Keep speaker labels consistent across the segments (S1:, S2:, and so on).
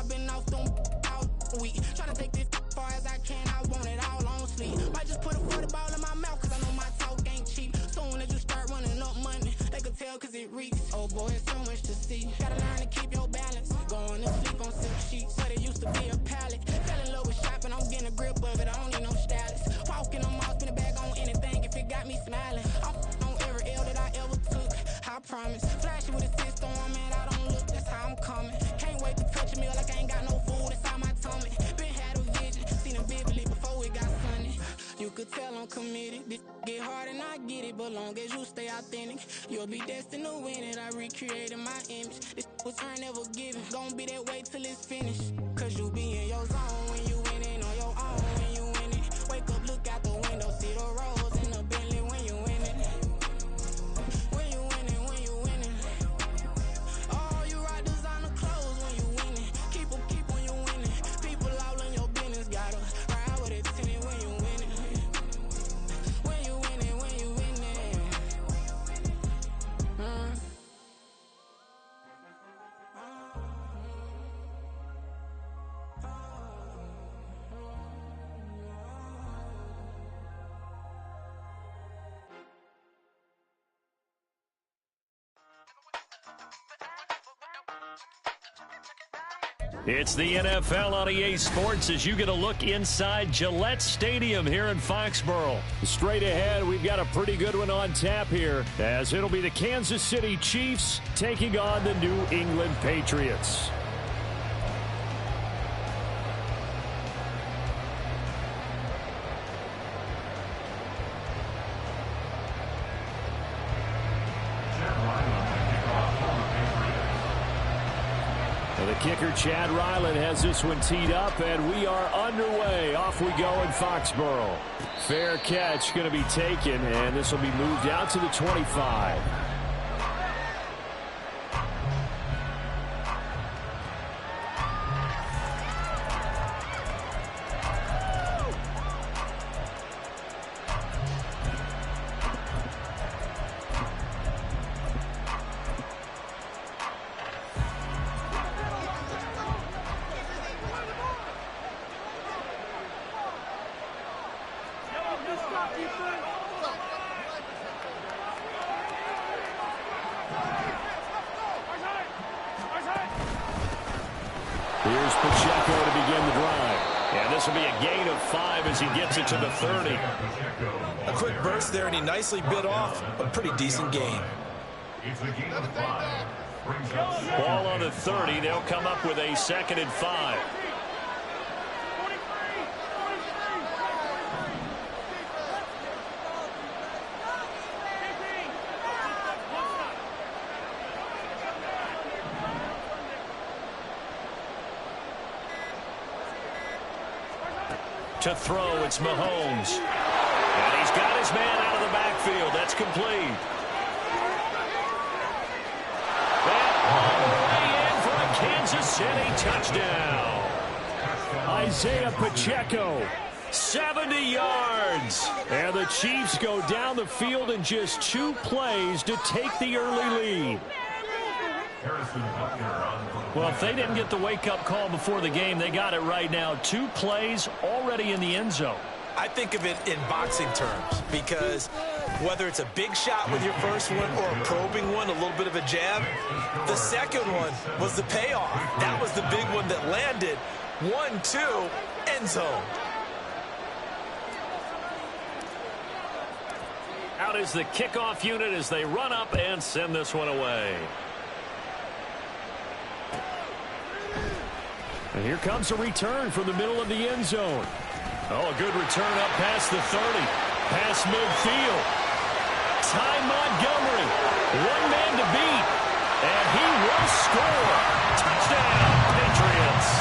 S1: I've been off them all week. Tryna take this far as I can, I want it all on sleep. Might just put a 40 ball in my mouth, cause I know my talk ain't cheap. Soon as you start running up money, they could tell cause it reeks. Oh boy, it's so much to see. Gotta learn to keep your balance. Going to sleep on silk sheets, but it used to be a pallet. Fell in love with shopping, I'm getting a grip of it, I don't need no stylist. Walking on mouth, spin it back on anything if it got me smiling. I'm on every L that I ever took, I promise. Flashing with a system, man, I don't look, that's how I'm coming. Can't wait to touch a meal like I ain't got no food inside my tummy. Been had a vision, seen them vividly before it got sunny. You could tell I'm committed, this get hard and I get it, but long as you stay authentic, you'll be destined to win it. I recreated my image, this was turn never given. Gonna be that way till it's finished, cause you be in your zone when you winning on your own. When you win it, wake up, look out the window, see the rose in the Bentley when you win it. When you winning, when you winning. Oh, you rock designer clothes when you winning. Keep when you winning. People all in your business, gotta ride with it tinted when you winning. When you winning, when you winning.
S2: It's the NFL on EA Sports as you get a look inside Gillette Stadium here in Foxborough. Straight ahead, we've got a pretty good one on tap here, as it'll be the Kansas City Chiefs taking on the New England Patriots. The kicker, Chad Ryland, has this one teed up, and we are underway. Off we go in Foxborough. Fair catch going to be taken, and this will be moved out to the 25. Here's Pacheco to begin the drive. And this will be a gain of 5 as he gets it to the 30.
S3: A quick burst there, and he nicely bit off a pretty decent gain.
S2: Ball on the 30. They'll come up with a 2nd and 5. To throw, it's Mahomes. And he's got his man out of the backfield. That's complete. And all the way in for a Kansas City touchdown. Isaiah Pacheco, 70 yards. And the Chiefs go down the field in just 2 plays to take the early lead. Well, if they didn't get the wake-up call before the game, they got it right now. 2 plays already in the end zone.
S3: I think of it in boxing terms, because whether it's a big shot with your first one or a probing one, a little bit of a jab, the second one was the payoff. That was the big one that landed. 1-2, end zone.
S2: Out is the kickoff unit as they run up and send this one away. And here comes a return from the middle of the end zone. Oh, a good return up past the 30. Past midfield. Ty Montgomery. One man to beat. And he will score. Touchdown, Patriots.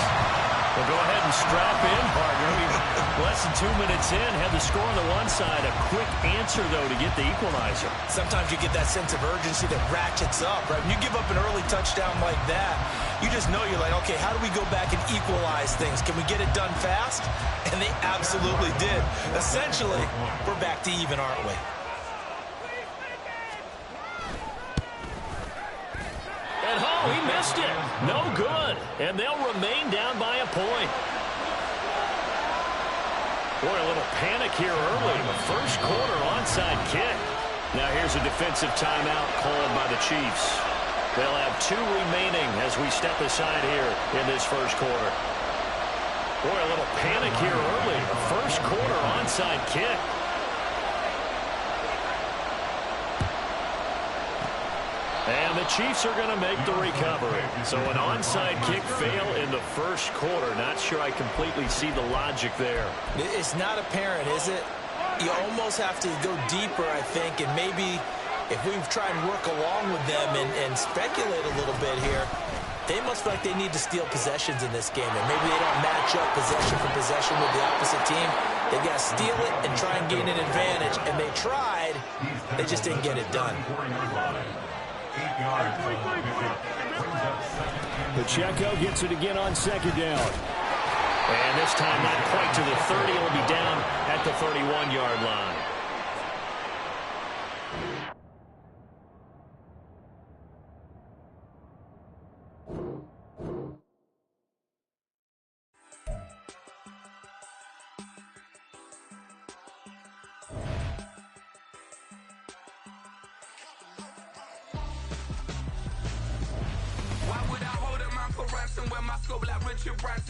S2: Well, go ahead and strap in, partner. Less than 2 minutes in, had the score on the one side. A quick answer, though, to get the equalizer.
S3: Sometimes you get that sense of urgency that ratchets up, right? When you give up an early touchdown like that, you just know you're like, okay, how do we go back and equalize things? Can we get it done fast? And they absolutely did. Essentially, we're back to even, aren't we?
S2: And oh, he missed it. No good, and they'll remain down by a point. Boy, a little panic here early in the first quarter onside kick. Now here's a defensive timeout called by the Chiefs. They'll have 2 remaining as we step aside here in this first quarter. Boy, a little panic here early. The first quarter onside kick. And the Chiefs are going to make the recovery. So an onside kick fail in the first quarter. Not sure I completely see the logic there.
S3: It's not apparent, is it? You almost have to go deeper, I think, and maybe if we try and work along with them and speculate a little bit here, they must feel like they need to steal possessions in this game, and maybe they don't match up possession for possession with the opposite team. They've got to steal it and try and gain an advantage, and they tried. They just didn't get it done.
S2: Pacheco gets it again on second down. And this time not quite to the 30. It'll be down at the 31-yard line.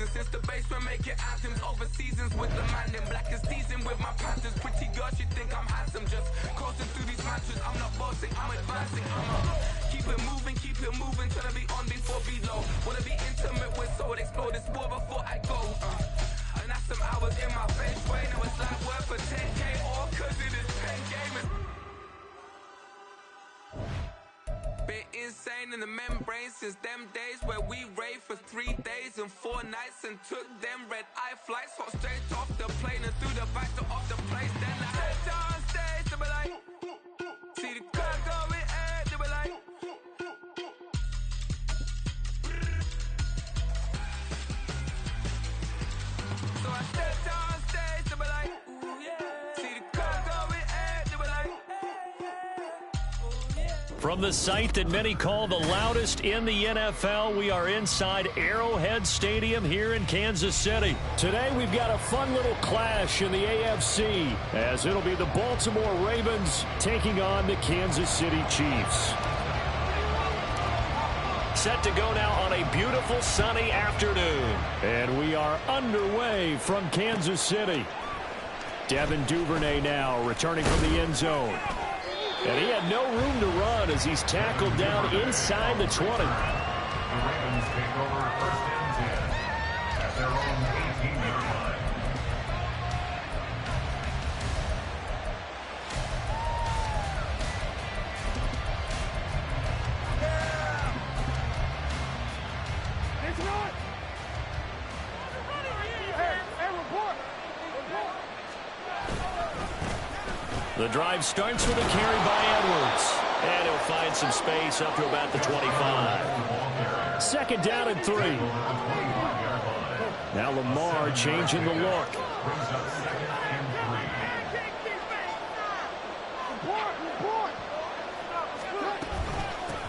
S1: Since the basement making anthems over seasons with the man in black is seasoned with my panthers. Pretty girls, you think I'm handsome, just coasting through these matches. I'm not bossing, I'm advancing. Keep it moving, trying to be on before below. Wanna be intimate with soul, explode this war before I go. And that's some hours in my face way. Now it's like worth for 10K, all cause it is pen gaming. Been insane in the membrane since them days where we raved for 3 days and 4 nights and took them red-eye flights, hot straight off the plane and through the back door of the place. Then I stepped on stage, they were like, see the crowd going ahead, they were like, so I stepped on stage, they were like, see the crowd going ahead, they were like.
S2: From the site that many call the loudest in the NFL, we are inside Arrowhead Stadium here in Kansas City. Today we've got a fun little clash in the AFC, as it'll be the Baltimore Ravens taking on the Kansas City Chiefs. Set to go now on a beautiful sunny afternoon. And we are underway from Kansas City. Devin Duvernay now returning from the end zone. And he had no room to run as he's tackled down inside the 20.
S4: The Ravens take over first and 10 at their own 18-yard line.
S2: The drive starts with a carry by Edwards. And he'll find some space up to about the 25. Second down and 3. Now Lamar changing the look.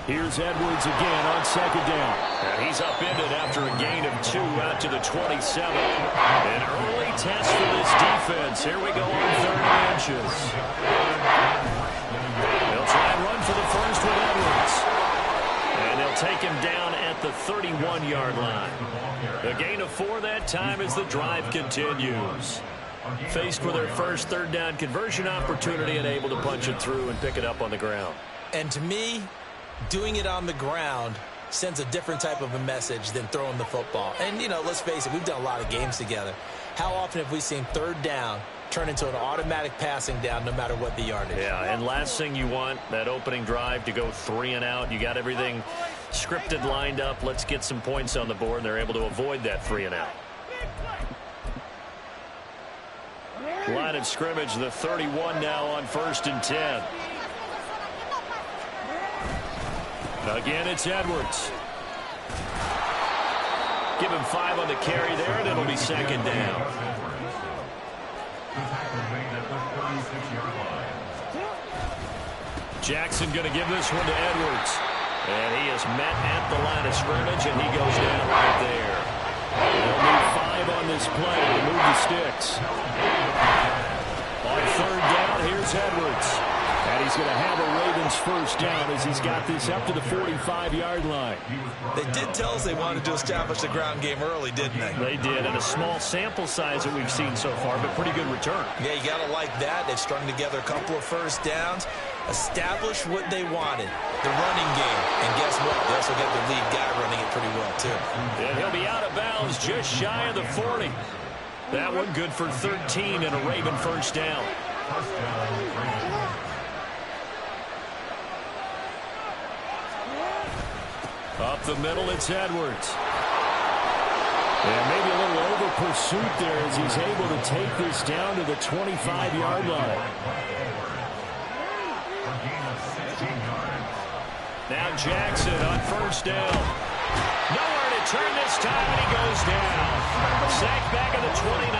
S2: Here's Edwards again on second down. And he's upended after a gain of 2 out to the 27. An early test for this defense. Here we go on 3rd and inches. They'll try and run for the first with Edwards. And they'll take him down at the 31-yard line. The gain of 4 that time as the drive continues. Faced with their first 3rd down conversion opportunity and able to punch it through and pick it up on the ground.
S3: And to me, doing it on the ground sends a different type of a message than throwing the football. And, you know, let's face it, we've done a lot of games together. How often have we seen 3rd down turn into an automatic passing down no matter what the yardage?
S2: Yeah, and last thing you want, that opening drive to go 3 and out. You got everything scripted, lined up. Let's get some points on the board, and they're able to avoid that 3 and out. Line of scrimmage, the 31 now on 1st and 10. Again, it's Edwards. Give him 5 on the carry there, and it'll be 2nd down. Jackson going to give this one to Edwards. And he is met at the line of scrimmage, and he goes down right there. They'll need 5 on this play to move the sticks. On third down, here's Edwards. And he's going to have a Ravens first down as he's got this up to the 45-yard line.
S3: They did tell us they wanted to establish the ground game early, didn't they?
S2: They did, and a small sample size that we've seen so far, but pretty good return.
S3: Yeah, you got to like that. They've strung together a couple of first downs, established what they wanted, the running game. And guess what? They also got the lead guy running it pretty well, too.
S2: And he'll be out of bounds just shy of the 40. That one good for 13 and a Raven first down. Up the middle, it's Edwards. And maybe a little over pursuit there as he's able to take this down to the 25-yard line. Now Jackson on first down. Nowhere to turn this time, and he goes down. Sacked back at the 29.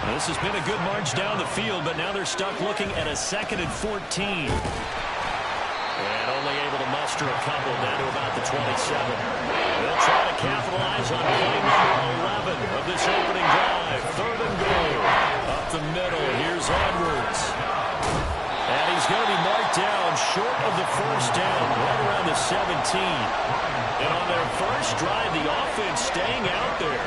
S2: Now, this has been a good march down the field, but now they're stuck looking at a 2nd and 14. And only able to muster a couple down to about the 27. They'll try to capitalize on play number 11 of this opening drive. 3rd and goal. Up the middle, here's Edwards. And he's going to be marked down short of the first down, right around the 17. And on their first drive, the offense staying out there.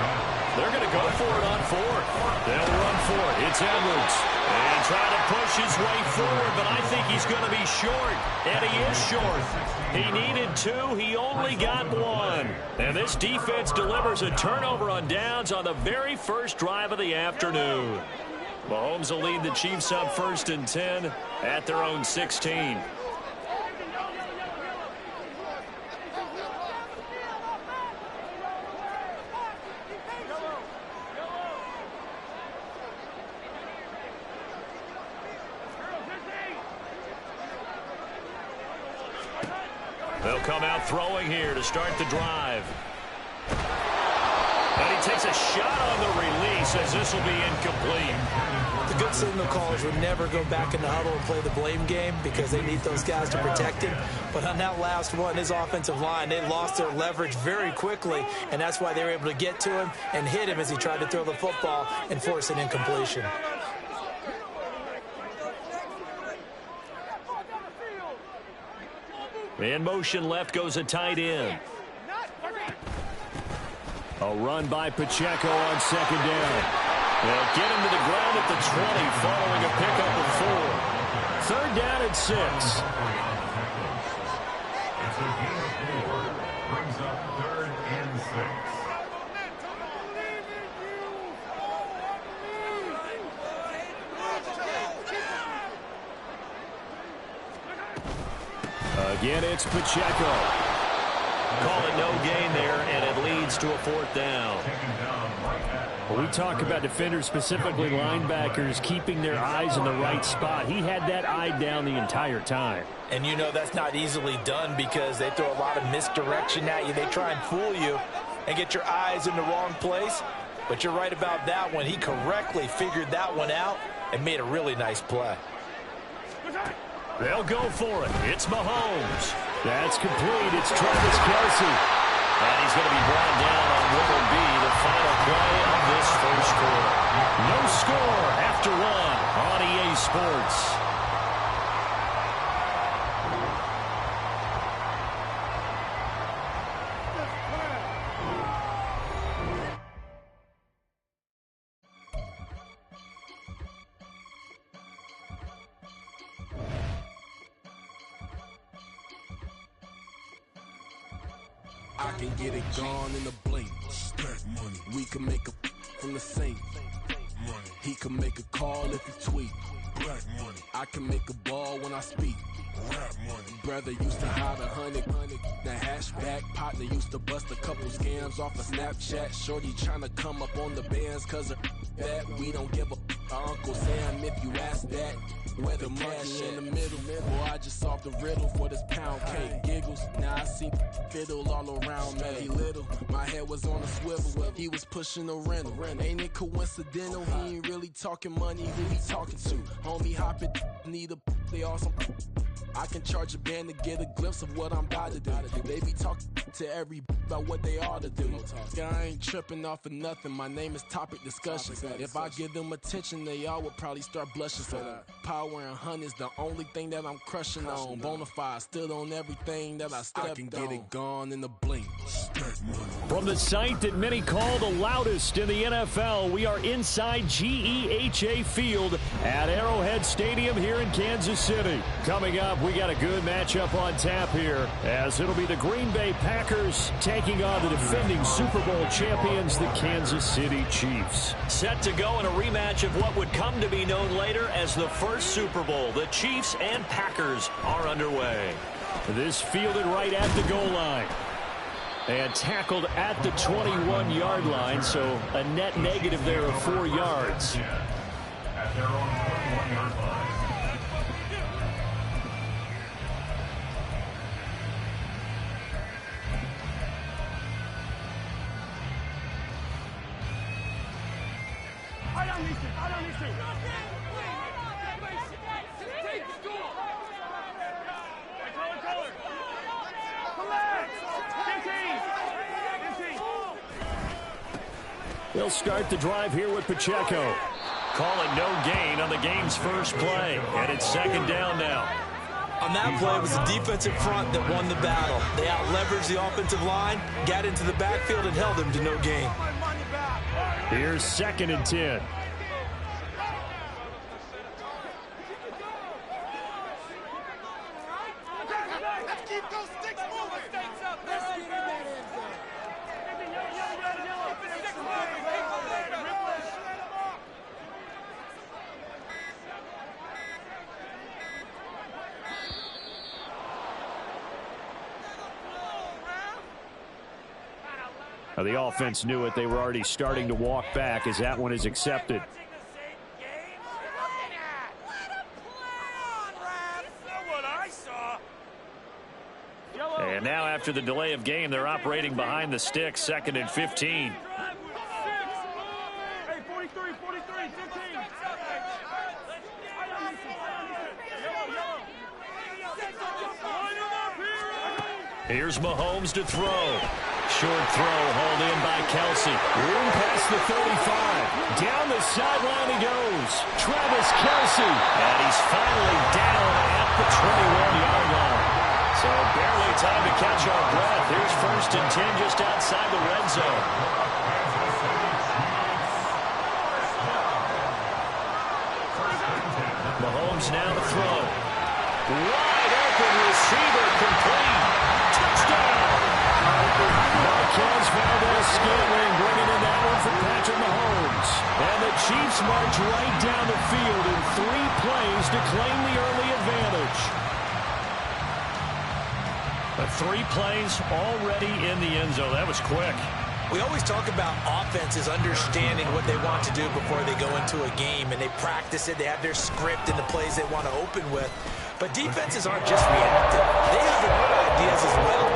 S2: They're going to go for it on 4th. They'll run for it. It's Edwards. And trying to push his way forward, but I think he's going to be short. And he is short. He needed 2. He only got 1. And this defense delivers a turnover on downs on the very first drive of the afternoon. Mahomes will lead the Chiefs up 1st and 10 at their own 16. They'll come out throwing here to start the drive. And he takes a shot on the release as this will be incomplete.
S3: The good signal callers would never go back in the huddle and play the blame game because they need those guys to protect him. But on that last one, his offensive line, they lost their leverage very quickly, and that's why they were able to get to him and hit him as he tried to throw the football and force an incompletion.
S2: In motion left goes a tight end. A run by Pacheco on 2nd down. They'll get him to the ground at the 20 following a pickup of 4. 3rd down and 6.
S4: It's a gain of 4. Brings up 3rd and 6.
S2: Again, it's Pacheco. Call it no gain there, and it leads to a 4th down. When we talk about defenders, specifically linebackers, keeping their eyes in the right spot, he had that eye down the entire time.
S3: And you know that's not easily done because they throw a lot of misdirection at you. They try and fool you and get your eyes in the wrong place. But you're right about that one. He correctly figured that one out and made a really nice play.
S2: They'll go for it. It's Mahomes. That's complete. It's Travis Kelce. And he's going to be brought down on what will be the final play of this first quarter. No score after 1 on EA Sports.
S5: I can get it gone in a blink. Stack money. We can make a from the sink. Money. He can make a call if he tweet. Black money. I can make a ball when I speak. Rap money. Brother used to hide 100. The hashback partner used to bust a couple scams off of Snapchat. Shorty tryna come up on the bands cause of that. We don't give a Uncle Sam if you ask that. Where the money in the middle, boy, I just solved the riddle for this pound cake. Giggles, now I see fiddle all around me. Little, my head was on a swivel. He was pushing a rental. Ain't it coincidental? He ain't really talking money. Who he talking to? Homie hopping, need a they awesome. I can charge a band to get a glimpse of what I'm about to do. They be talking to every about what they ought to do. I ain't tripping off of nothing. My name is Topic Discussion. If I give them attention, they all would probably start blushing. So power and hunt is the only thing that I'm crushing on. Bonafide, stood on everything that I stepped on. I can get it gone in a blink.
S2: From the site that many call the loudest in the NFL, we are inside GEHA Field at Arrowhead Stadium here in Kansas City. Coming up, we got a good matchup on tap here, as it'll be the Green Bay Packers taking on the defending Super Bowl champions, the Kansas City Chiefs. Set to go in a rematch of what would come to be known later as the first Super Bowl. The Chiefs and Packers are underway. This fielded right at the goal line. And tackled at the 21-yard line, so a net negative there of 4 yards.
S4: At their own 21-yard line.
S2: They'll start the drive here with Pacheco. Call it no gain on the game's first play, and it's second down now.
S3: On that play, it was the defensive front that won the battle. They out-leveraged the offensive line, got into the backfield, and held them to no gain.
S2: Here's 2nd and 10. The offense knew it. They were already starting to walk back as that one is accepted. And now after the delay of game, they're operating behind the sticks, 2nd and 15. Here's Mahomes to throw. Short throw, hauled in by Kelsey. Room past the 35. Down the sideline he goes. Travis Kelsey. And he's finally down at the 21-yard line. So barely time to catch our breath. Here's 1st and 10 just outside the red zone. Mahomes now to throw. Wide open receiver, complete. Touchdown. Marquez Valdez-Scantling bringing in that one for Patrick Mahomes. And the Chiefs march right down the field in 3 plays to claim the early advantage. But 3 plays already in the end zone. That was quick.
S3: We always talk about offenses understanding what they want to do before they go into a game, and they practice it. They have their script and the plays they want to open with. But defenses aren't just reactive. They have their own ideas as well.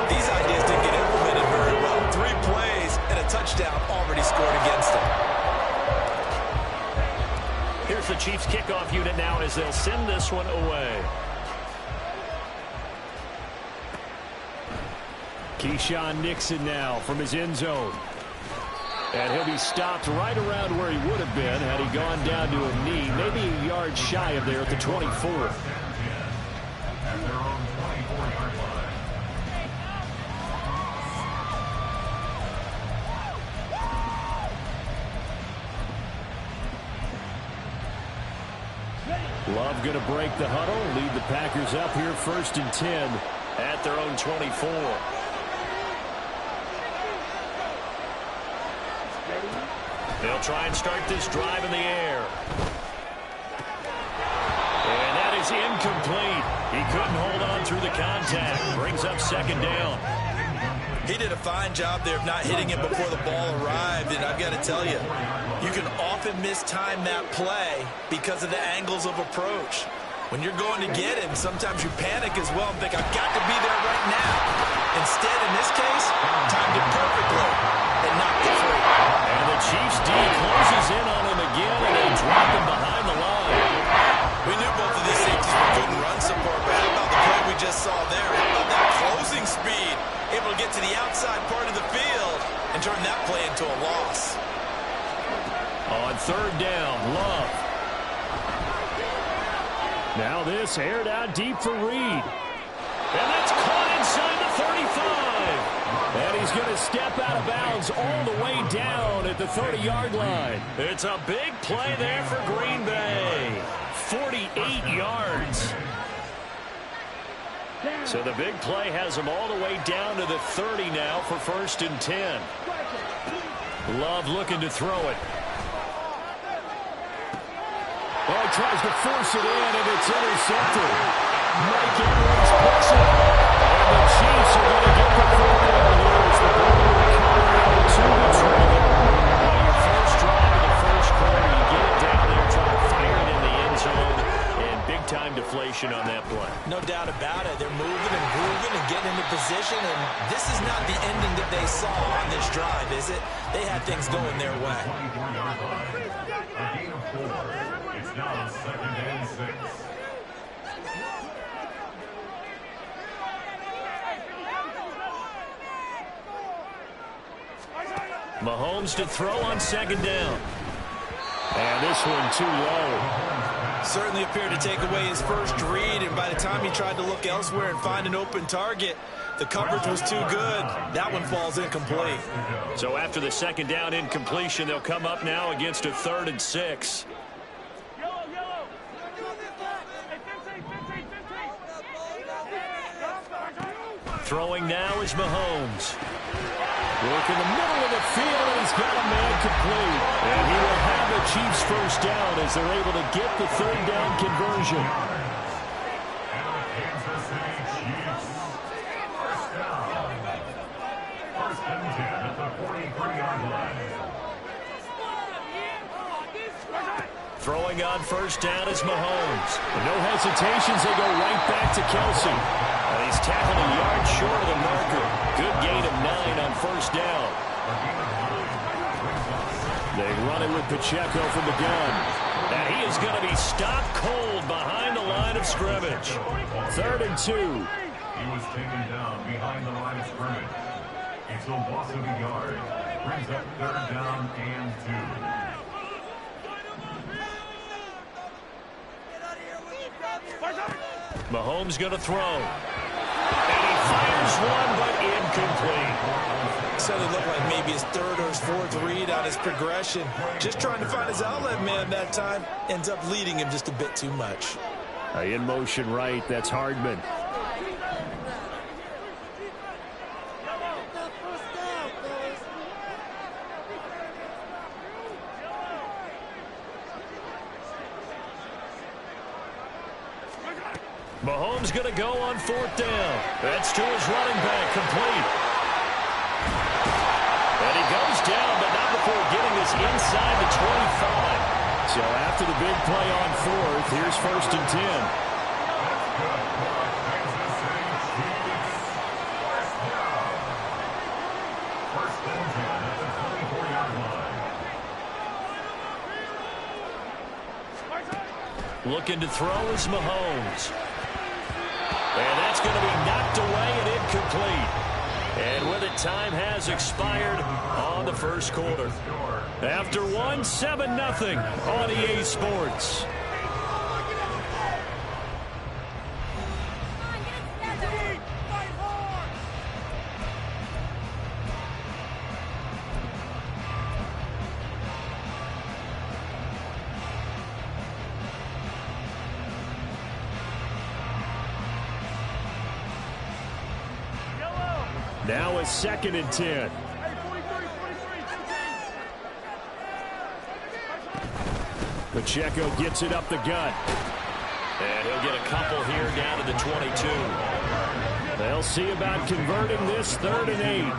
S3: These ideas didn't get implemented very well. 3 plays and a touchdown already scored against them.
S2: Here's the Chiefs kickoff unit now as they'll send this one away. Keyshawn Nixon now from his end zone. And he'll be stopped right around where he would have been had he gone down to a knee, maybe a yard shy of there at the 24. Love going to break the huddle, lead the Packers up here 1st and 10 at their own 24. They'll try and start this drive in the air. And that is incomplete. He couldn't hold on through the contact. Brings up 2nd down.
S3: He did a fine job there of not hitting it before the ball arrived, and I've got to tell you, you can often mistime that play because of the angles of approach. When you're going to get him, sometimes you panic as well and think, I've got to be there right now. Instead, in this case, timed it perfectly and knocked it free.
S2: And the Chiefs D closes in on him again, and they drop him behind the line.
S3: We knew both of these safeties were good and run support, but turn that play into a loss.
S2: On third down, Love. Now this aired out deep for Reed. And that's caught inside the 35. And he's going to step out of bounds all the way down at the 30-yard line. It's a big play there for Green Bay. 48 yards. So the big play has him all the way down to the 30 now for 1st and 10. Love looking to throw it. Oh, he tries to force it in, and it's intercepted. Mike Evans puts it up, and the Chiefs are going to get the football here as the ball will come out to the travel. Your first drive of the first quarter, you get it down there, try to fire it in the end zone, and big-time deflation on that play.
S3: No doubt about it. They're moving and grooving and getting into position, and this is not the ending that they saw on this drive, is it? They had things going their way.
S4: Now 2nd and 6.
S2: Mahomes to throw on 2nd down. And this one too low.
S3: Certainly appeared to take away his first read, and by the time he tried to look elsewhere and find an open target, the coverage was too good. That one falls incomplete.
S2: So after the 2nd down incompletion, they'll come up now against a 3rd and 6. Throwing now is Mahomes. Look in the middle of the field, and he's got a man complete. And he will have the Chiefs first down as they're able to get the 3rd down conversion.
S4: Kansas City Chiefs. First down. 1st and 10 at the 43-yard line.
S2: Throwing on 1st down is Mahomes. And no hesitations, they go right back to Kelsey. He's tackled a yard short of the marker. Good gain of 9 on 1st down. They run it with Pacheco from the gun. And he is going to be stopped cold behind the line of scrimmage. 3rd and 2.
S4: He was taken down behind the line of scrimmage. It's a loss of a yard. Brings up 3rd down and 2.
S2: Mahomes going to throw. And he fires one, but incomplete.
S3: So it looked like maybe his 3rd or his 4th read on his progression. Just trying to find his outlet man that time. Ends up leading him just a bit too much.
S2: In motion right, that's Hardman. Mahomes going to go on 4th down. That's to his running back, complete. And he goes down, but not before getting this inside the 25. So after the big play on 4th, here's 1st and 10. Looking to throw is Mahomes. And that's going to be knocked away and incomplete. And with it, time has expired on the first quarter. After one, 7-0 on EA Sports. Now it's 2nd and 10. Pacheco gets it up the gut. And he'll get a couple here down to the 22. They'll see about converting this 3rd and 8.
S4: A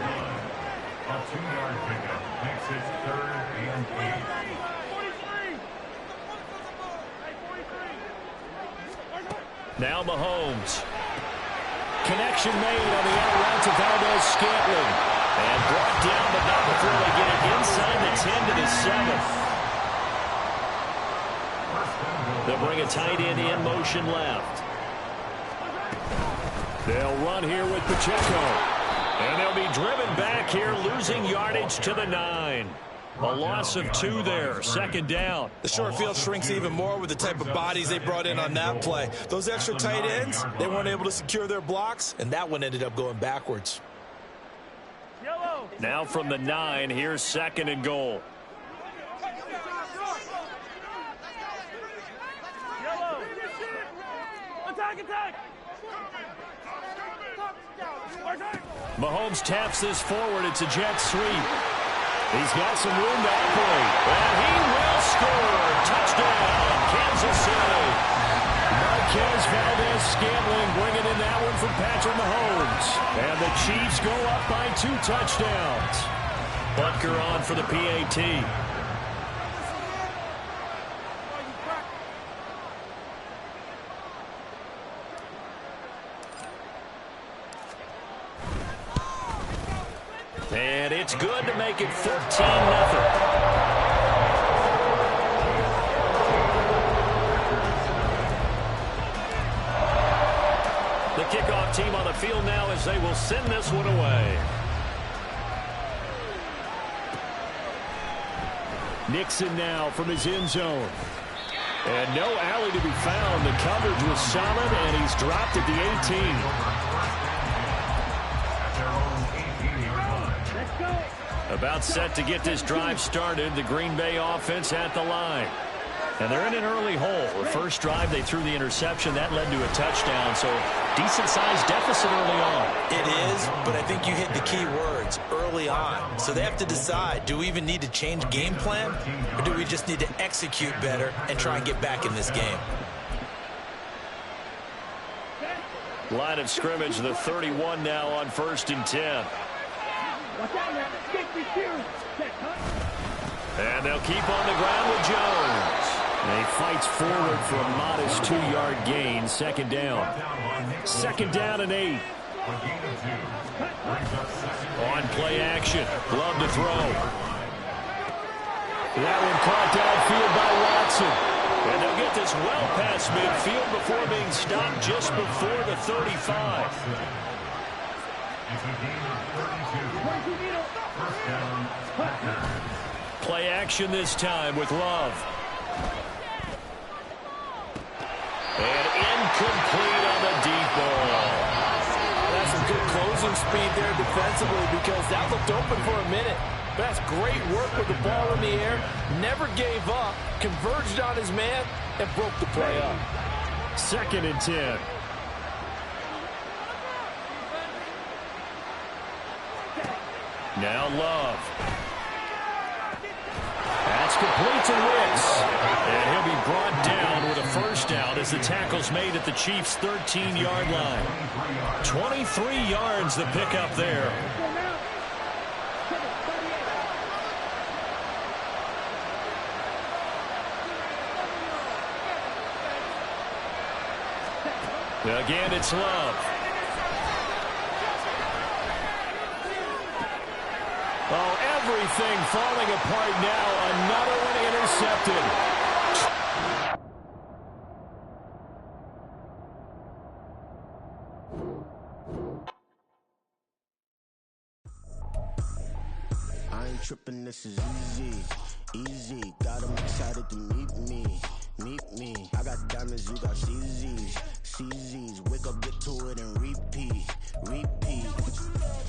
S4: 2-yard pickup makes it 3rd and 8.
S2: Now Mahomes. Connection made on the out route to Valdez-Scantling. And brought down, but not before they get it inside the 10 to the 7. They'll bring a tight end in motion left. They'll run here with Pacheco. And they'll be driven back here, losing yardage to the 9. A loss of 2 there, second down.
S3: The short field shrinks even more with the type of bodies they brought in on that play. Those extra tight ends, they weren't able to secure their blocks, and that one ended up going backwards.
S2: Now from the 9, here's second and goal. Mahomes taps this forward. It's a jet sweep. He's got some room to operate. And he will score. Touchdown, Kansas City. Marquez Valdez-Scantling bringing in that one from Patrick Mahomes. And the Chiefs go up by 2 touchdowns. Butker on for the PAT. And it's good to make it 14-0. The kickoff team on the field now as they will send this one away. Nixon now from his end zone. And no alley to be found. The coverage was solid, and he's dropped at the 18. About set to get this drive started. The Green Bay offense at the line. And they're in an early hole. The first drive, they threw the interception. That led to a touchdown. So decent-sized deficit early on.
S3: It is, but I think you hit the key words, early on. So they have to decide, do we even need to change game plan? Or do we just need to execute better and try and get back in this game?
S2: Line of scrimmage, the 31 now on 1st and 10. And they'll keep on the ground with Jones. And he fights forward for a modest 2-yard gain. Second down. Second down and 8. On play action. Love to throw. That one caught downfield by Watson. And they'll get this well past midfield before being stopped just before the 35. Play action this time with Love. And incomplete on the deep ball.
S6: That's some good closing speed there defensively because that looked open for a minute. That's great work with the ball in the air. Never gave up, converged on his man, and broke the play up.
S2: Second and 10. Now Love. That's complete to Wicks. And he'll be brought down with a first down as the tackle's made at the Chiefs' 13-yard line. 23 yards the pickup there. Again, it's Love. Oh, everything falling apart now. Another one intercepted.
S5: I ain't tripping, this is easy. Easy, got 'em excited to meet me. Meet me. I got diamonds, you got CZs. CZs, wake up, get to it, and repeat. Repeat.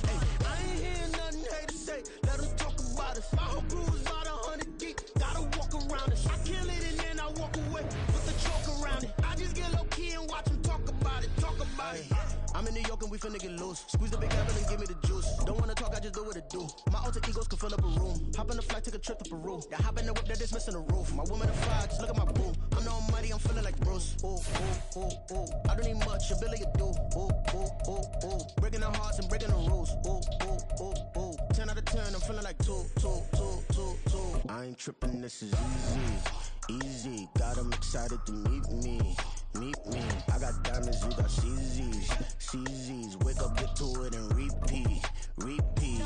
S5: Hey, I ain't hearing nothing haters say. Let them talk about us. My whole crew is about 100 deep. Gotta walk around us. I kill it and then I walk away with the chalk around it. I just get low key and watch them talk about it. Talk about it. I'm in New York and we finna get loose. Squeeze the big apple and give me the juice. Don't wanna talk, I just do what it do. My alter egos can fill up a room. Hop on the flight, take a trip to Peru. That hop in the whip that is missing the roof. My woman a fire, just look at my boo. I'm the almighty, I'm feeling like Bruce. Ooh, ooh, ooh, ooh. I don't need much, ability to do. Ooh, ooh, ooh, ooh. Breaking the hearts and breaking the rules. Ooh, ooh, ooh, ooh. 10 out of 10, I'm feeling like 2. I ain't tripping, this is easy. Easy, got 'em excited to meet me. Meet me. I got diamonds, you got CZs. CZs, wake up, get to it, and repeat. Repeat.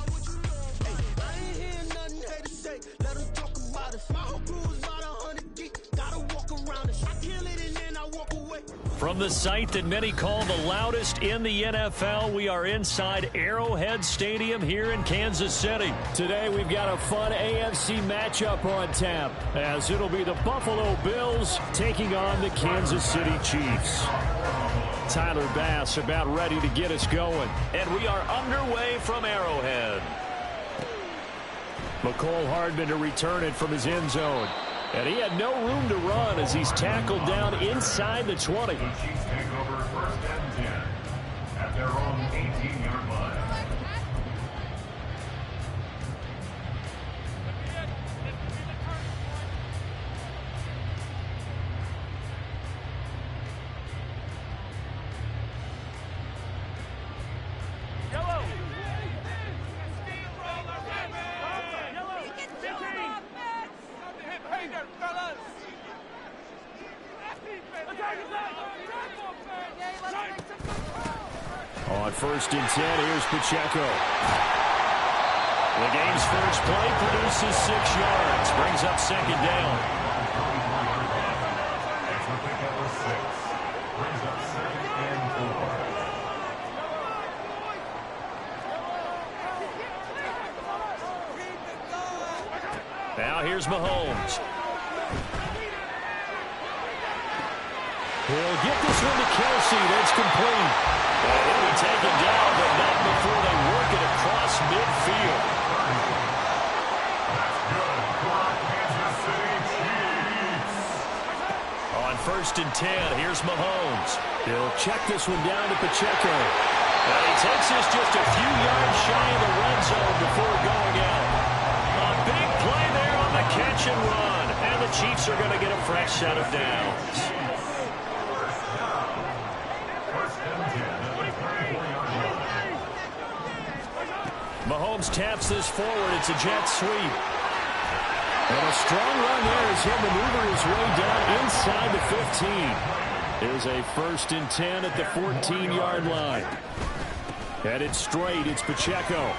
S5: Hey, I ain't hearing nothing haters say. Let them talk about us. My whole crew is about 100 deep. Gotta walk around us. I kill it and then I walk away.
S2: From the site that many call the loudest in the NFL, we are inside Arrowhead Stadium here in Kansas City. Today we've got a fun AFC matchup on tap, as it'll be the Buffalo Bills taking on the Kansas City Chiefs. Tyler Bass about ready to get us going. And we are underway from Arrowhead. McCole Hardman to return it from his end zone. And he had no room to run as he's tackled down inside the 20.
S4: The Chiefs take over first and 10 at their own 18-yard line.
S2: On first and 10, here's Pacheco. The game's first play produces 6 yards, brings up second down.
S4: Extra pickup of 6. Brings up second and 4.
S2: Now here's Mahomes. He'll get this one to Kelsey. That's complete. And he'll be taken down, but not before they work it across midfield.
S4: That's good for Kansas City Chiefs.
S2: On first and 10, here's Mahomes. He'll check this one down to Pacheco. And he takes this just a few yards shy of the red zone before going out. A big play there on the catch and run. And the Chiefs are going to get a fresh set of downs. Mahomes taps this forward. It's a jet sweep. And a strong run there as he'll maneuver his way down inside the 15. Here's a first and 10 at the 14-yard line. Headed straight, it's Pacheco.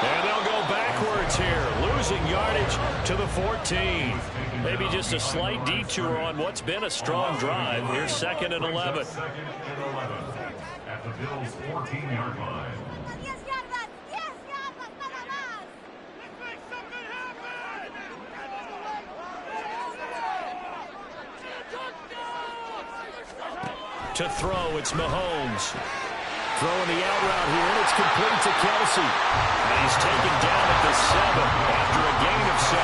S2: And they'll go backwards here, losing yardage to the 14. Maybe just a slight detour on what's been a strong drive. Here's second and 11.
S4: Second and 11 at the Bills' 14-yard line.
S2: To throw, it's Mahomes. Throwing the out route here, and it's complete to Kelsey. And he's taken down at the 7 after a gain of 7.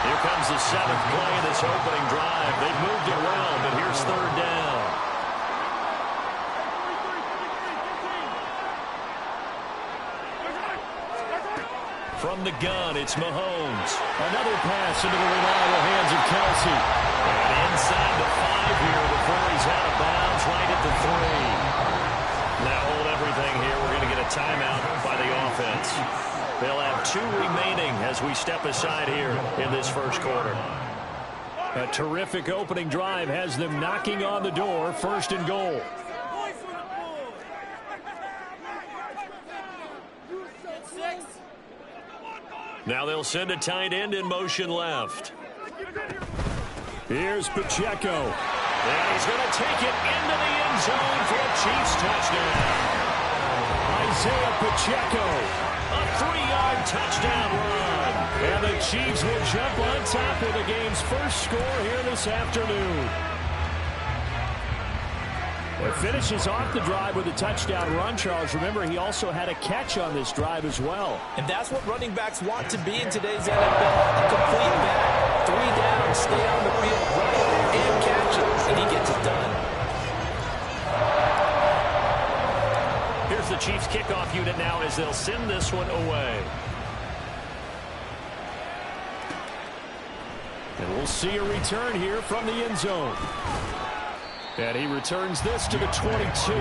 S2: Here comes the 7th play of this opening drive. They've moved it well, but here's third down. From the gun, it's Mahomes. Another pass into the reliable hands of Kelsey. And inside the 5 here before he's out of bounds, right at the 3. Now hold everything here. We're going to get a timeout by the offense. They'll have 2 remaining as we step aside here in this first quarter. A terrific opening drive has them knocking on the door, first and goal. Now they'll send a tight end in motion left. Here's Pacheco. And he's going to take it into the end zone for a Chiefs touchdown. Isaiah Pacheco, a 3-yard touchdown run. And the Chiefs will jump on top with the game's first score here this afternoon. It finishes off the drive with a touchdown run, Charles. Remember, he also had a catch on this drive as well.
S6: And that's what running backs want to be in today's NFL. A complete back. 3 down, stay on the field, run it, and catch it. And he gets it done.
S2: Here's the Chiefs kickoff unit now as they'll send this one away. And we'll see a return here from the end zone. And he returns this to the 22.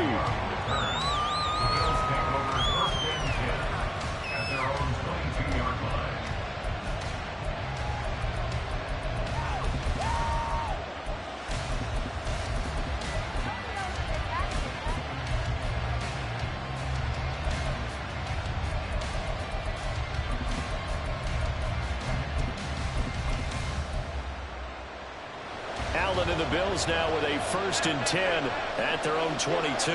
S2: Allen and the Bills now with a 1st and 10 at their own 22.